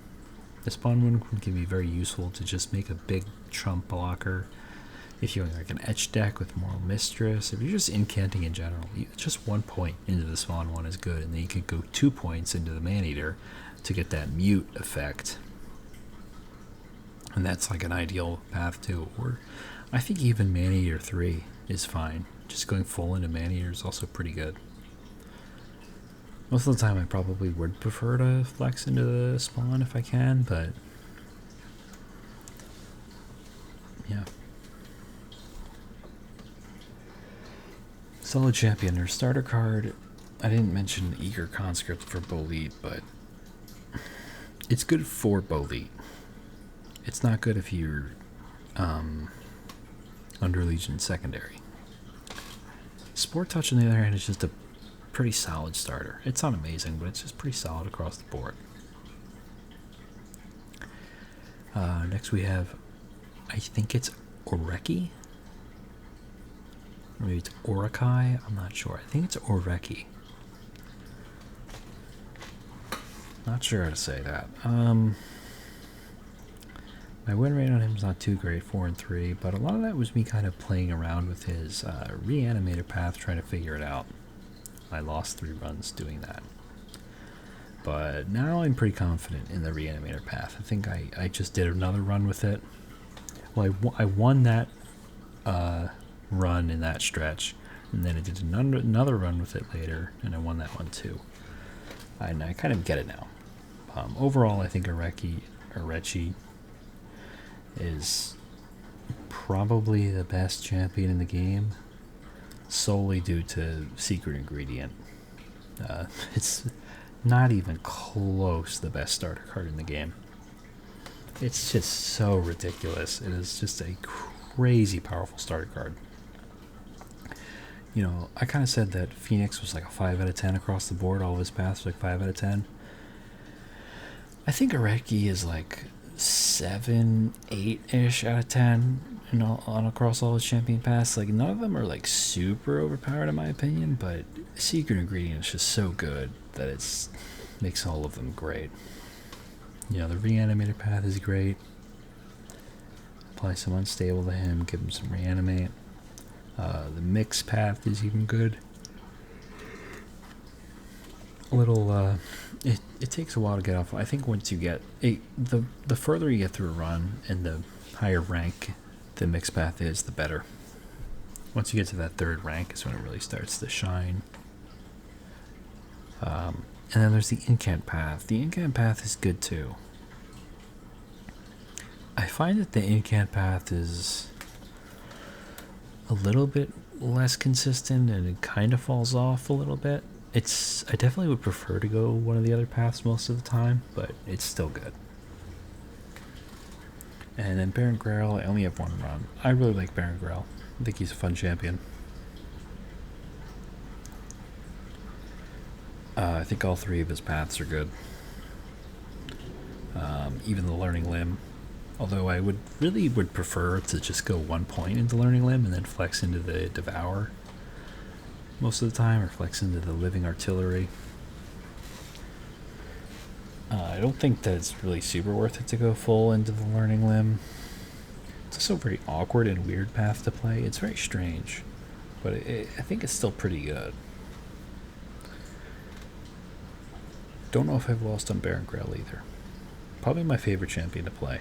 The Spawn one can be very useful to just make a big trump blocker. If you're like an etch deck with Moral Mistress, if you're just incanting in general, just 1 point into the Spawn one is good, and then you could go 2 points into the Man-Eater to get that mute effect. And that's like an ideal path too. Or I think even Man-Eater 3 is fine. Just going full into Man-Eater is also pretty good. Most of the time I probably would prefer to flex into the Spawn if I can, but yeah. Solid champion. Her starter card, I didn't mention Eager Conscript for Bolit, but it's good for Bolit. It's not good if you're under Legion secondary. Sport Touch, on the other hand, is just a pretty solid starter. It's not amazing, but it's just pretty solid across the board. Next we have, I think it's Oreki? Or maybe it's Orakai? I'm not sure. I think it's Oreki. Not sure how to say that. My win rate on him is not too great, 4 and 3, but a lot of that was me kind of playing around with his reanimator path, trying to figure it out. I lost 3 runs doing that. But now I'm pretty confident in the reanimator path. I think I just did another run with it. Well, I won that run in that stretch, and then I did another run with it later, and I won that one too. And I kind of get it now. Overall, I think Oreki is probably the best champion in the game, solely due to Secret Ingredient. It's not even close the best starter card in the game. It's just so ridiculous. It is just a crazy powerful starter card. You know, I kind of said that Phoenix was like a 5 out of 10 across the board. All of his paths were like 5 out of 10. I think Oreki is like 7, 8-ish out of 10, you know, on across all his champion paths. Like, none of them are like super overpowered in my opinion, but Secret Ingredient is just so good that it's makes all of them great. You know, the reanimator path is great. Apply some unstable to him, give him some reanimate. The mix path is even good. It takes a while to get off. I think once you get the further you get through a run and the higher rank the mix path is, the better. Once you get to that 3rd rank is when it really starts to shine. And then there's the incant path. The incant path is good too. I find that the incant path is a little bit less consistent and it kind of falls off a little bit. I definitely would prefer to go one of the other paths most of the time, but it's still good. And then Baron Grail, I only have 1 run. I really like Baron Grail. I think he's a fun champion. I think all 3 of his paths are good. Even the Learning Limb. Although I would prefer to just go 1 point into Learning Limb and then flex into the Devour most of the time, or flex into the Living Artillery. I don't think that it's really super worth it to go full into the Learning Limb. It's also a very awkward and weird path to play. It's very strange, but I think it's still pretty good. Don't know if I've lost on Baron Grail either. Probably my favorite champion to play.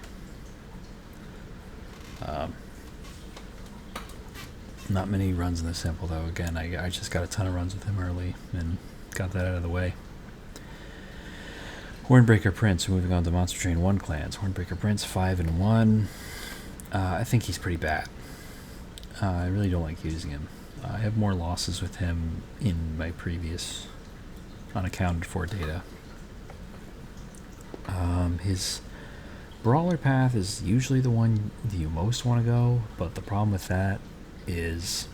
Not many runs in the sample though. Again, I just got a ton of runs with him early and got that out of the way. Hornbreaker Prince, moving on to Monster Train 1 clans. Hornbreaker Prince, 5 and 1. I think he's pretty bad. I really don't like using him. I have more losses with him in my previous unaccounted for data. His Brawler path is usually the one that you most want to go, but the problem with that is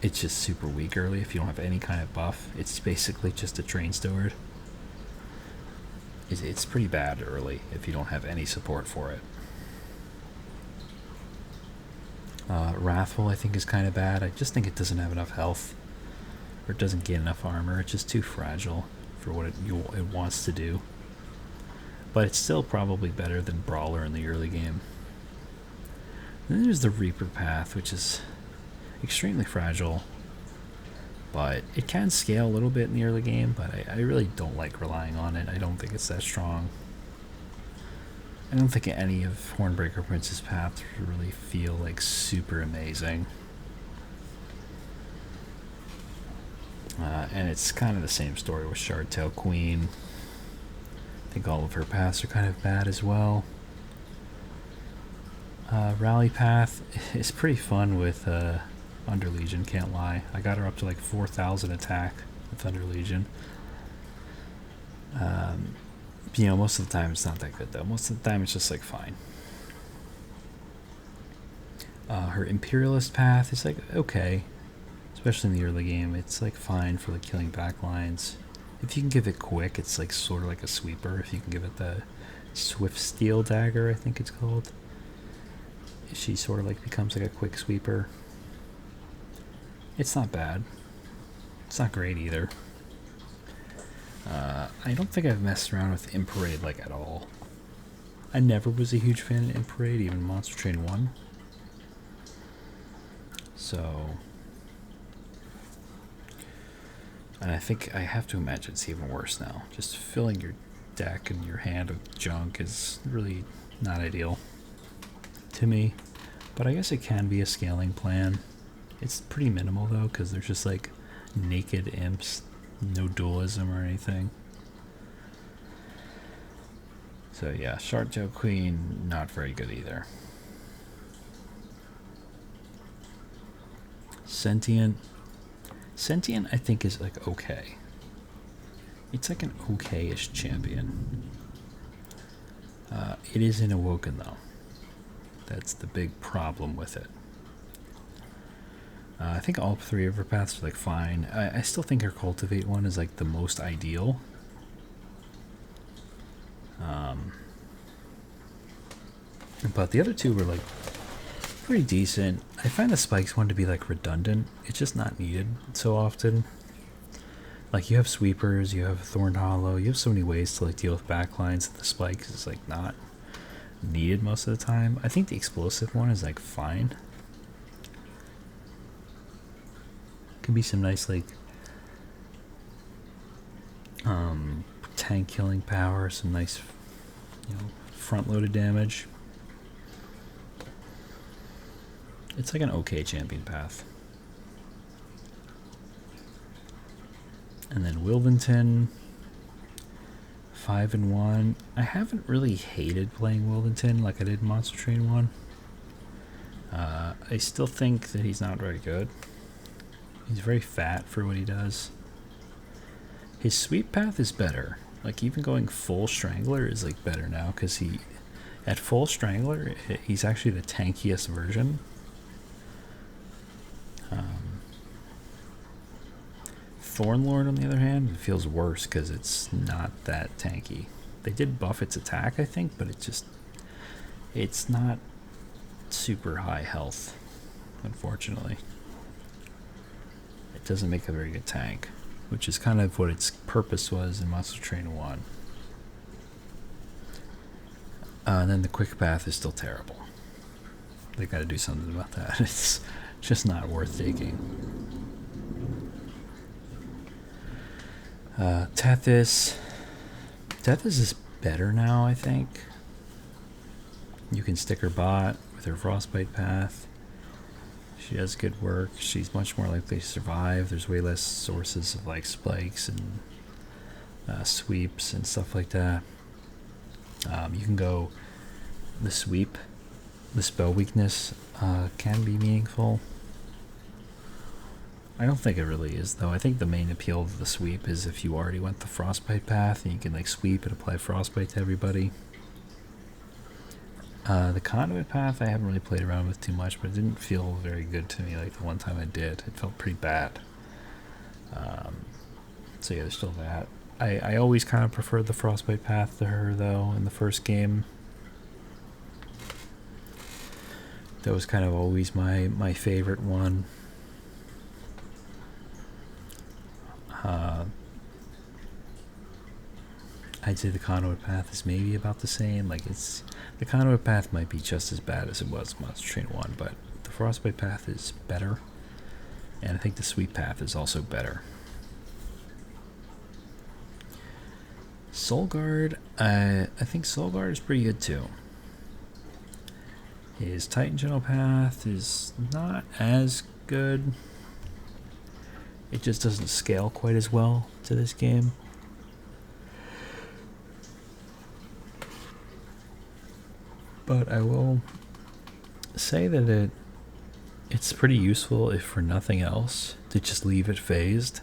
it's just super weak early if you don't have any kind of buff. It's basically just a train steward. It's pretty bad early if you don't have any support for it. Wrathful, I think, is kind of bad. I just think it doesn't have enough health, or it doesn't get enough armor. It's just too fragile for what it wants to do. But it's still probably better than Brawler in the early game. And then there's the Reaper path, which is extremely fragile, but it can scale a little bit in the early game, but I really don't like relying on it. I don't think it's that strong. I don't think any of Hornbreaker Prince's paths really feel like super amazing. And it's kind of the same story with Shardtail Queen. I think all of her paths are kind of bad as well. Rally path is pretty fun with Under Legion, can't lie. I got her up to like 4,000 attack with Under Legion. You know, most of the time it's not that good though. Most of the time it's just like fine. Her Imperialist path is like okay, especially in the early game. It's like fine for like killing backlines. If you can give it quick, it's like sort of like a sweeper. If you can give it the Swift Steel Dagger, I think it's called. She sort of like becomes like a quick sweeper. It's not bad. It's not great either. I don't think I've messed around with Imparade like at all. I never was a huge fan of Imparade, even Monster Train 1. So, and I think I have to imagine it's even worse now. Just filling your deck and your hand with junk is really not ideal to me. But I guess it can be a scaling plan. It's pretty minimal though, because there's just like naked imps, no dualism or anything. So yeah, Shark Tail Queen, not very good either. Sentient, I think is like okay. It's like an okay-ish champion. It is in Awoken though. That's the big problem with it. I think all three of her paths are like fine. I still think her Cultivate one is like the most ideal. But the other two were like pretty decent. I find the Spikes one to be like redundant. It's just not needed so often. Like you have sweepers, you have Thorn Hollow, you have so many ways to like deal with backlines that the Spikes is like not needed most of the time. I think the Explosive one is like fine. Could be some nice like tank killing power, some nice, you know, front loaded damage. It's like an okay champion path. And then Wildenton, 5-1. I haven't really hated playing Wildenton like I did Monster Train 1. I still think that he's not very good. He's very fat for what he does. His sweep path is better. Like even going full Strangler is like better now because he, at full Strangler, he's actually the tankiest version. Thornlord, on the other hand, it feels worse because it's not that tanky. They did buff its attack, I think, but it's not super high health, unfortunately. It doesn't make a very good tank, which is kind of what its purpose was in Monster Train 1. And then the quick path is still terrible. They got to do something about that. It's just not worth taking. Tethys is better now, I think. You can stick her bot with her Frostbite path. She does good work. She's much more likely to survive. There's way less sources of like spikes and sweeps and stuff like that. You can go the sweep. The spell weakness can be meaningful. I don't think it really is, though. I think the main appeal of the sweep is if you already went the Frostbite path and you can like sweep and apply Frostbite to everybody. The Conduit path I haven't really played around with too much, but it didn't feel very good to me like the one time I did. It felt pretty bad. So yeah, there's still that. I always kind of preferred the Frostbite path to her, though, in the first game. That was kind of always my favorite one. I'd say the Conduit path is maybe about the same. Like the Conduit path might be just as bad as it was in Monster Train 1, but the Frostbite path is better, and I think the Sweep path is also better. Soulguard, I think Soulguard is pretty good too. His Titan General path is not as good. It just doesn't scale quite as well to this game. But I will say that it's pretty useful, if for nothing else, to just leave it phased.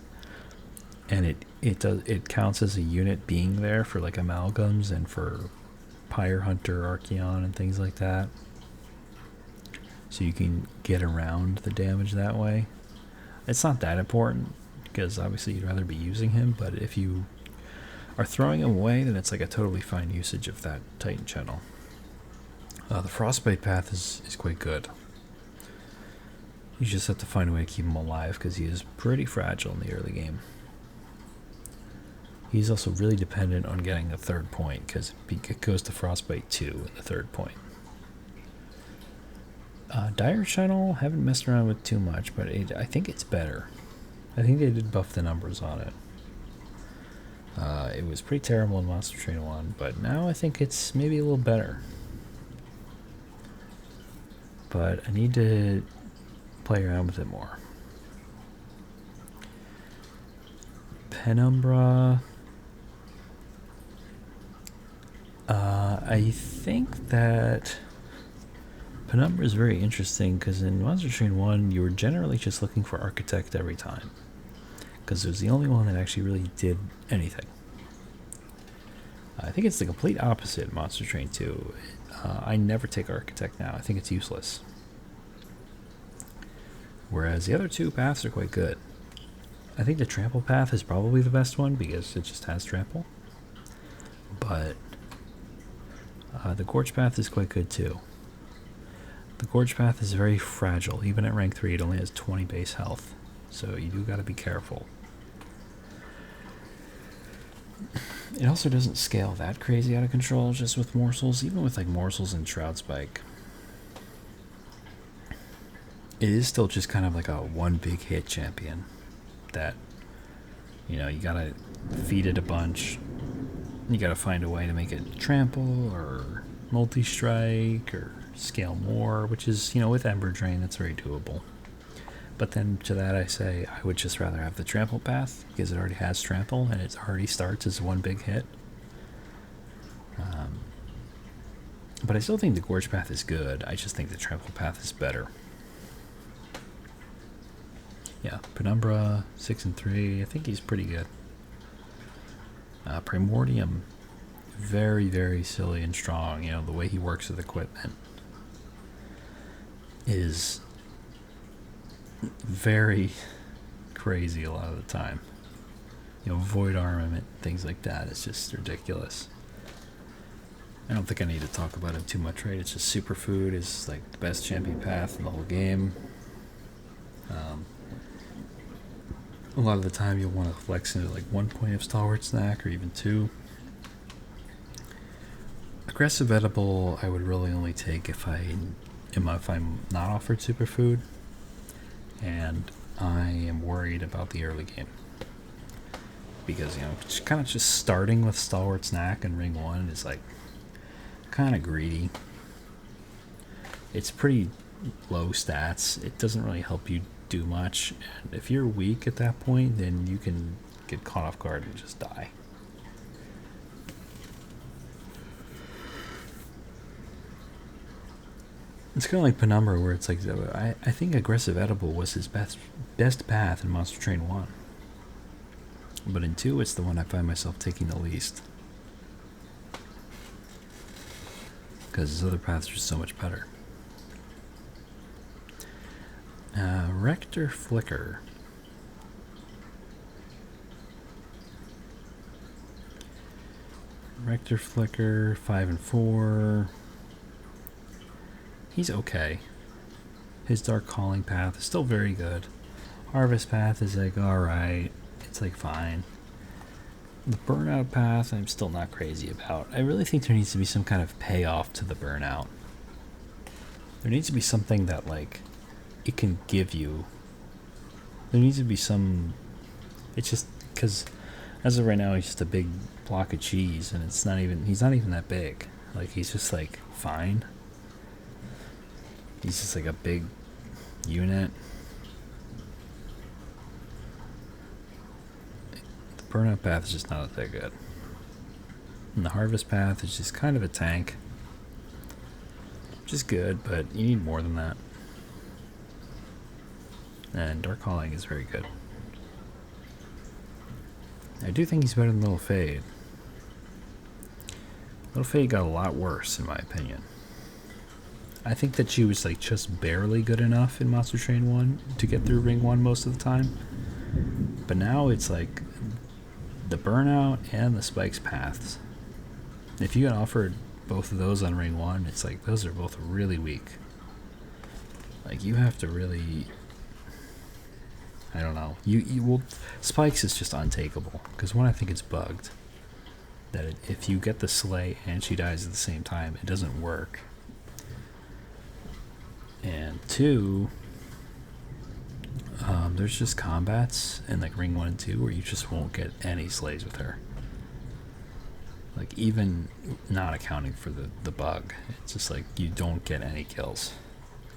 And it counts as a unit being there for like amalgams and for Pyre Hunter, Archeon, and things like that. So you can get around the damage that way. It's not that important because obviously you'd rather be using him, but if you are throwing him away, then it's like a totally fine usage of that Titan channel. The Frostbite path is quite good. You just have to find a way to keep him alive because he is pretty fragile in the early game. He's also really dependent on getting a third point because it goes to Frostbite 2 in the third point. Dire Channel, haven't messed around with too much, but I think it's better. I think they did buff the numbers on it. It was pretty terrible in Monster Train 1, but now I think it's maybe a little better. But I need to play around with it more. Penumbra. I think that Penumbra is very interesting because in Monster Train 1, you were generally just looking for Architect every time. Because it was the only one that actually really did anything. I think it's the complete opposite in Monster Train 2. I never take Architect now. I think it's useless. Whereas the other two paths are quite good. I think the Trample path is probably the best one because it just has Trample. But the Gorge path is quite good too. The Gorge path is very fragile. Even at rank 3, it only has 20 base health. So you do gotta be careful. It also doesn't scale that crazy out of control just with morsels, even with like morsels and Shroud Spike. It is still just kind of like a one big hit champion that, you know, you gotta feed it a bunch. You gotta find a way to make it trample or multi-strike or scale more, which is, you know, with Ember Drain, that's very doable. But then to that I say I would just rather have the Trample path because it already has Trample and it already starts as one big hit. But I still think the Gorge path is good. I just think the Trample path is better. Yeah, Penumbra, 6 and 3. I think he's pretty good. Primordium, very, very silly and strong. You know, the way he works with equipment is very crazy a lot of the time. You know, void armament, things like that. It's just ridiculous. I don't think I need to talk about him too much, right? It's just Superfood is like the best champion path in the whole game. A lot of the time you'll want to flex into like 1 point of Stalwart Snack or even 2. Aggressive Edible I would really only take if I'm not offered Superfood and I am worried about the early game. Because, you know, kind of just starting with Stalwart Snack in Ring 1 is like kind of greedy. It's pretty low stats. It doesn't really help you do much, and if you're weak at that point, then you can get caught off guard and just die. It's kind of like Penumbra, where it's like I think Aggressive Edible was his best path in Monster Train 1, but in 2 it's the one I find myself taking the least because his other paths are so much better. Rector Flicker. Rector Flicker, 5 and 4. He's okay. His Dark Calling path is still very good. Harvest path is like alright. It's like fine. The Burnout path I'm still not crazy about. I really think there needs to be some kind of payoff to the Burnout. There needs to be something that like it can give you. There needs to be some. It's just because as of right now he's just a big block of cheese and it's not even. He's not even that big. Like he's just like fine. He's just like a big unit. The Burnout path is just not that good. And the Harvest path is just kind of a tank. Which is good, but you need more than that. And Dark Calling is very good. I do think he's better than Little Fade. Little Fade got a lot worse, in my opinion. I think that she was like just barely good enough in Monster Train 1 to get through Ring 1 most of the time. But now it's like the Burnout and the Spikes paths. If you get offered both of those on Ring 1, it's like those are both really weak. Like you have to really, I don't know. You will Spikes is just untakeable because one, I think it's bugged that if you get the Slay and she dies at the same time, it doesn't work. And two, there's just combats in like Ring 1 and 2 where you just won't get any slays with her. Like even not accounting for the bug, it's just like you don't get any kills.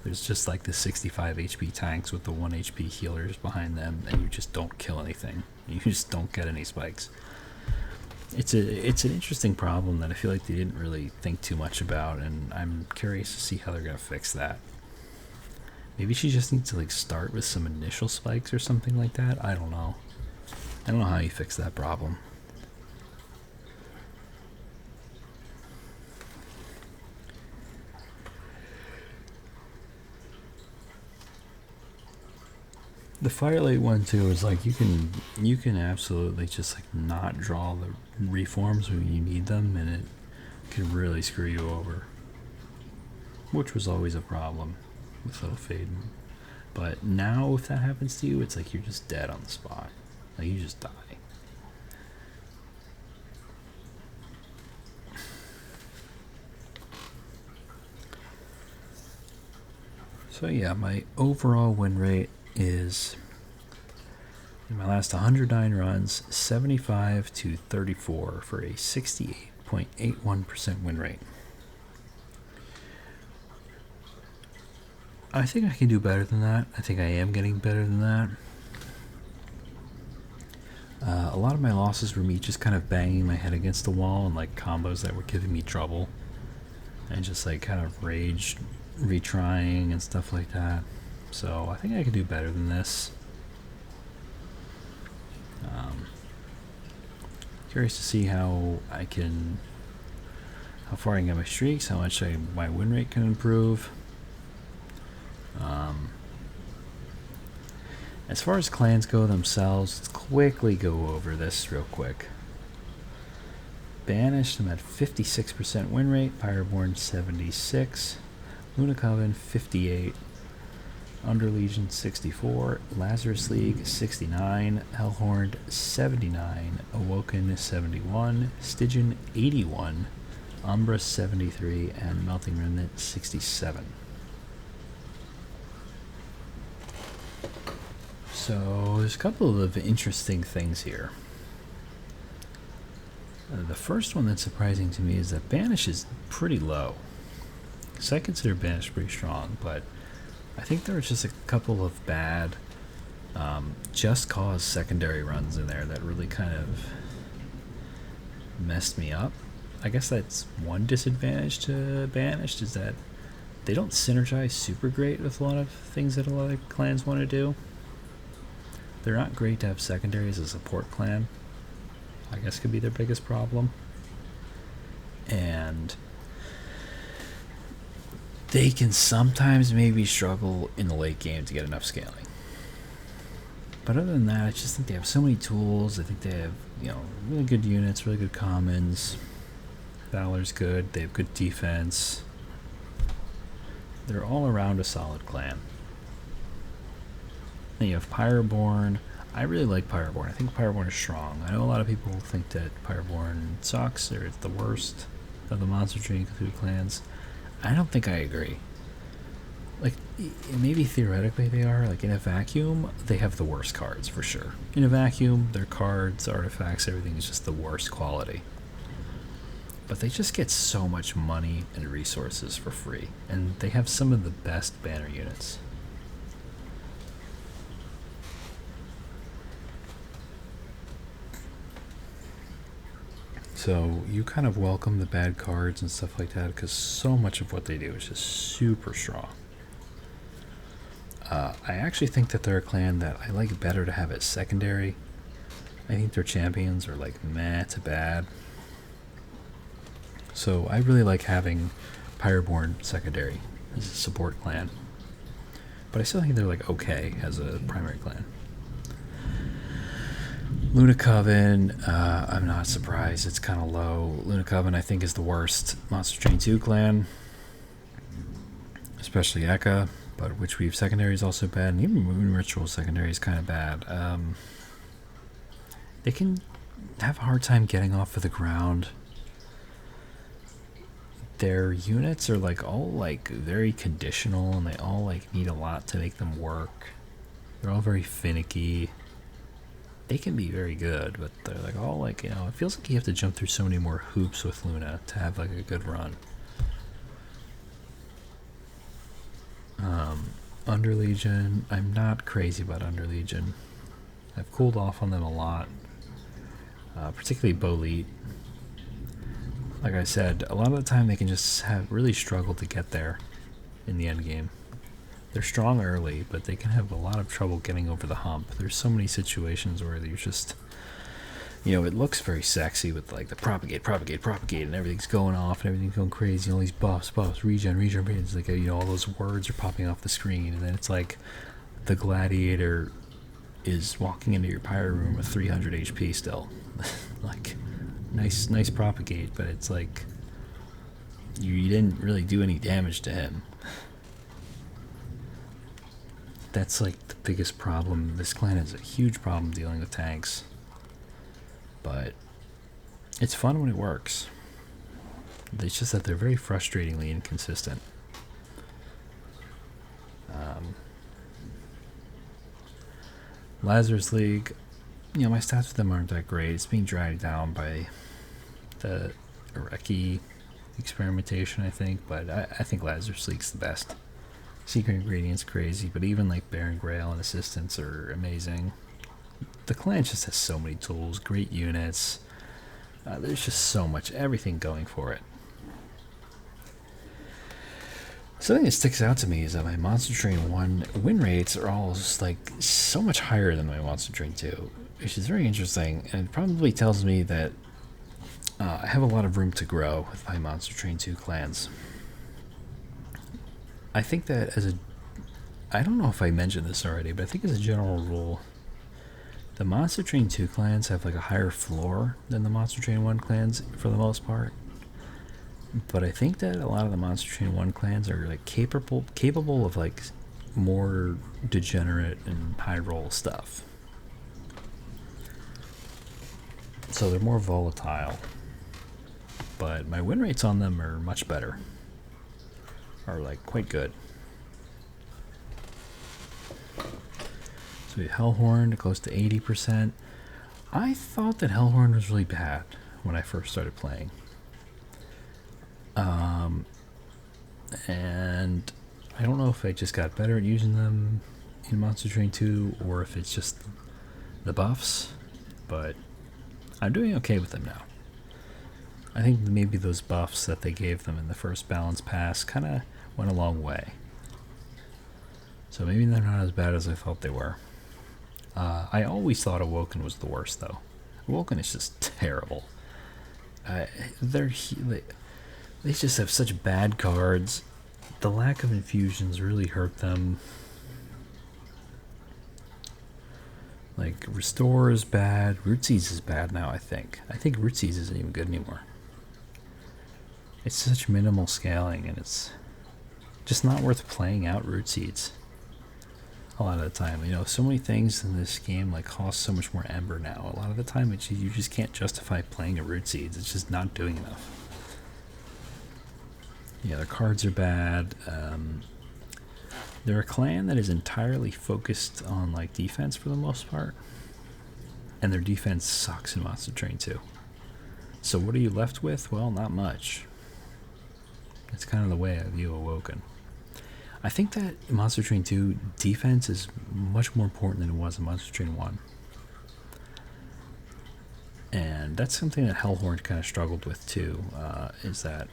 There's just like the 65 HP tanks with the 1 HP healers behind them, and you just don't kill anything. You just don't get any spikes. It's an interesting problem that I feel like they didn't really think too much about, and I'm curious to see how they're gonna fix that. Maybe she just needs to like start with some initial spikes or something like that. I don't know. I don't know how you fix that problem. The Firelight one too is like you can absolutely just like not draw the reforms when you need them, and it can really screw you over, which was always a problem with Little Fade. But now if that happens to you, it's like you're just dead on the spot. Like you just die. So yeah, my overall win rate is, in my last 109 runs, 75 to 34 for a 68.81% win rate. I think I can do better than that. I think I am getting better than that. A lot of my losses were me just kind of banging my head against the wall and like combos that were giving me trouble, and just like kind of rage retrying and stuff like that. So I think I can do better than this. Curious to see how far I can get my streaks, how much my win rate can improve. As far as clans go themselves, let's quickly go over this real quick. Banished, I'm at 56% win rate. Pyroborn 76, Luna Coven 58, Under Legion 64, Lazarus League 69, Hellhorned 79, Awoken 71, Stygian 81, Umbra 73, and Melting Remnant 67. So there's a couple of interesting things here. The first one that's surprising to me is that Banish is pretty low. Because I consider Banish pretty strong, but I think there were just a couple of bad just cause secondary runs in there that really kind of messed me up. I guess that's one disadvantage to Banished, is that they don't synergize super great with a lot of things that a lot of clans want to do. They're not great to have secondary as a support clan. I guess could be their biggest problem. And they can sometimes maybe struggle in the late game to get enough scaling. But other than that, I just think they have so many tools. I think they have, really good units, really good commons. Valor's good. They have good defense. They're all around a solid clan. Then you have Pyroborn. I really like Pyroborn. I think Pyroborn is strong. I know a lot of people think that Pyroborn sucks, or it's the worst of the Monster Train Cthulhu clans. I don't think I agree. Like, maybe theoretically they are. Like, in a vacuum, they have the worst cards, for sure. In a vacuum, their cards, artifacts, everything is just the worst quality. But they just get so much money and resources for free. And they have some of the best banner units. So you kind of welcome the bad cards and stuff like that, because so much of what they do is just super strong. I actually think that they're a clan that I like better to have it secondary. I think their champions are like meh to bad. So I really like having Pyroborn secondary as a support clan. But I still think they're like okay as a primary clan. Luna Coven, I'm not surprised. It's kind of low. Luna Coven, I think, is the worst Monster Train 2 clan. Especially Eka, but Witchweave secondary is also bad. And even Moon Ritual secondary is kind of bad. They can have a hard time getting off of the ground. Their units are like all like very conditional, and they all like need a lot to make them work. They're all very finicky. They can be very good, but they're like all like, it feels like you have to jump through so many more hoops with Luna to have like a good run. Under Legion, I'm not crazy about Under Legion. I've cooled off on them a lot, particularly Bolete. Like I said, a lot of the time they can just have really struggled to get there in the end game. They're strong early, but they can have a lot of trouble getting over the hump. There's so many situations where you're just, it looks very sexy with like the propagate, and everything's going off and everything's going crazy. All these buffs, regen. It's like, all those words are popping off the screen, and then it's like the gladiator is walking into your pyro room with 300 HP still. Like, nice propagate, but it's like you didn't really do any damage to him. That's like the biggest problem. This clan has a huge problem dealing with tanks, but it's fun when it works. It's just that they're very frustratingly inconsistent. Lazarus League, my stats with them aren't that great. It's being dragged down by the Ireki experimentation, I think, but I think Lazarus League's the best. Secret Ingredient's crazy, but even like Baron Grail and Assistants are amazing. The clan just has so many tools, great units. There's just so much, everything going for it. Something that sticks out to me is that my Monster Train 1 win rates are all just like so much higher than my Monster Train 2, which is very interesting, and it probably tells me that I have a lot of room to grow with my Monster Train 2 clans. I think that I don't know if I mentioned this already, but I think as a general rule, the Monster Train 2 clans have like a higher floor than the Monster Train 1 clans for the most part. But I think that a lot of the Monster Train 1 clans are like capable of like more degenerate and high roll stuff. So they're more volatile. But my win rates on them are much better. Are like quite good. So we have Hellhorn close to 80%. I thought that Hellhorn was really bad when I first started playing. And I don't know if I just got better at using them in Monster Train 2 or if it's just the buffs, but I'm doing okay with them now. I think maybe those buffs that they gave them in the first balance pass kind of went a long way. So maybe they're not as bad as I thought they were. I always thought Awoken was the worst, though. Awoken is just terrible. They just have such bad cards. The lack of infusions really hurt them. Like, Restore is bad. Rootsies is bad now, I think. I think Rootsies isn't even good anymore. It's such minimal scaling, and it's just not worth playing out Root Seeds a lot of the time. So many things in this game like cost so much more Ember now. A lot of the time you just can't justify playing a Root Seeds. It's just not doing enough. Their cards are bad. They're a clan that is entirely focused on like defense for the most part, and their defense sucks in Monster Train 2. So what are you left with? Well, not much. It's kind of the way I view Awoken. I think that Monster Train 2 defense is much more important than it was in Monster Train 1. And that's something that Hellhorn kind of struggled with too, is that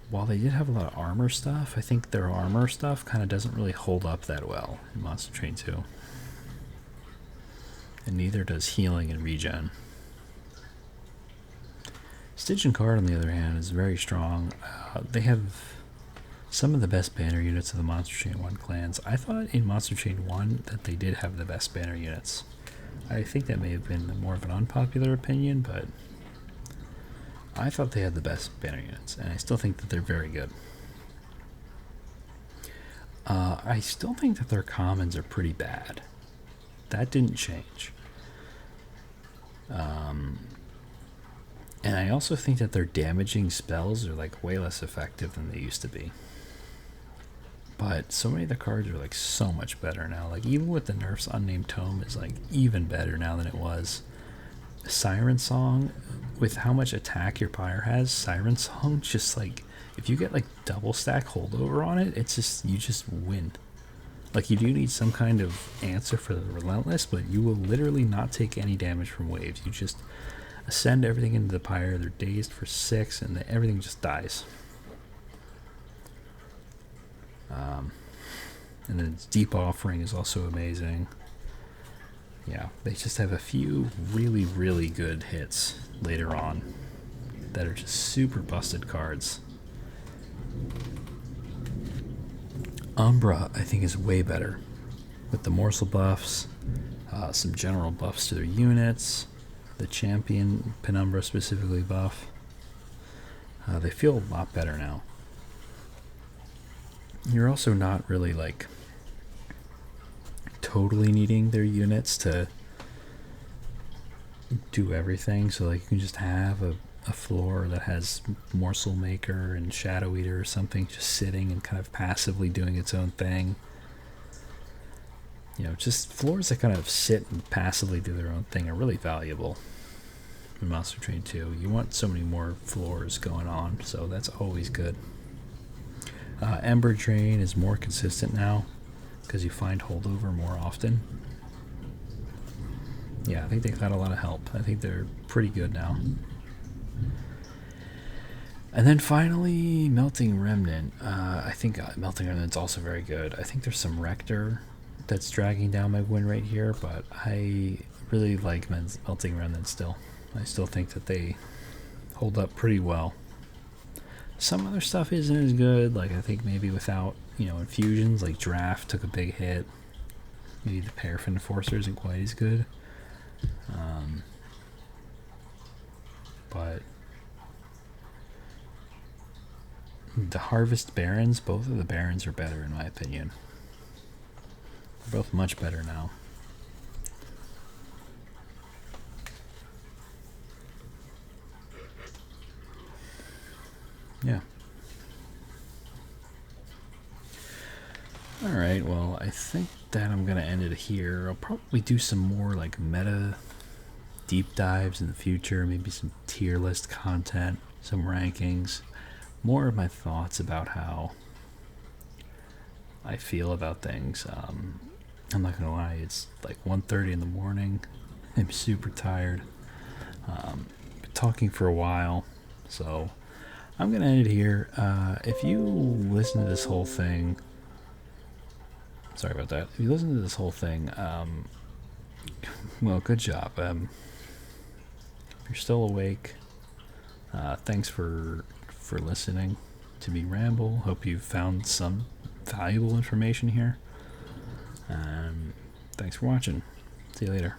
while they did have a lot of armor stuff, I think their armor stuff kind of doesn't really hold up that well in Monster Train 2. and neither does healing and regen. Stitch and Card, on the other hand, is very strong. They have some of the best banner units of the Monster Chain 1 clans. I thought in Monster Chain 1 that they did have the best banner units. I think that may have been more of an unpopular opinion, but I thought they had the best banner units, and I still think that they're very good. I still think that their commons are pretty bad. That didn't change. And I also think that their damaging spells are like way less effective than they used to be. But so many of the cards are like so much better now. Like even with the nerfs, Unnamed Tome is like even better now than it was. Siren Song, with how much attack your pyre has, Siren Song just like, if you get like double stack holdover on it, it's just, you just win. Like you do need some kind of answer for the Relentless, but you will literally not take any damage from waves. You just ascend everything into the pyre, they're dazed for 6, and everything just dies. And then Deep Offering is also amazing. Yeah, they just have a few really, really good hits later on that are just super busted cards. Umbra, I think, is way better with the morsel buffs, some general buffs to their units, the champion Penumbra specifically buff. They feel a lot better now. You're also not really like totally needing their units to do everything, so like you can just have a floor that has Morsel Maker and Shadow Eater or something just sitting and kind of passively doing its own thing. You know, just floors that kind of sit and passively do their own thing are really valuable in Monster Train 2. You want so many more floors going on, so that's always good. Ember Drain is more consistent now because you find holdover more often. Yeah, I think they've had a lot of help. I think they're pretty good now. And then finally, Melting Remnant. I think Melting Remnant's also very good. I think there's some Rector that's dragging down my win rate here, but I really like Melting Remnant still. I still think that they hold up pretty well. Some other stuff isn't as good, like I think maybe without, infusions, like Draft took a big hit. Maybe the Paraffin Enforcer isn't quite as good. But the Harvest Barons, both of the Barons are better in my opinion. They're both much better now. Yeah. Alright, well, I think that I'm going to end it here. I'll probably do some more like meta deep dives in the future, maybe some tier list content, some rankings, more of my thoughts about how I feel about things. I'm not gonna lie, it's like 1:30 in the morning. I'm super tired. Been talking for a while, so I'm gonna end it here. If you listen to this whole thing, sorry about that. If you listen to this whole thing, well, good job. If you're still awake, thanks for listening to me ramble. Hope you found some valuable information here. Thanks for watching. See you later.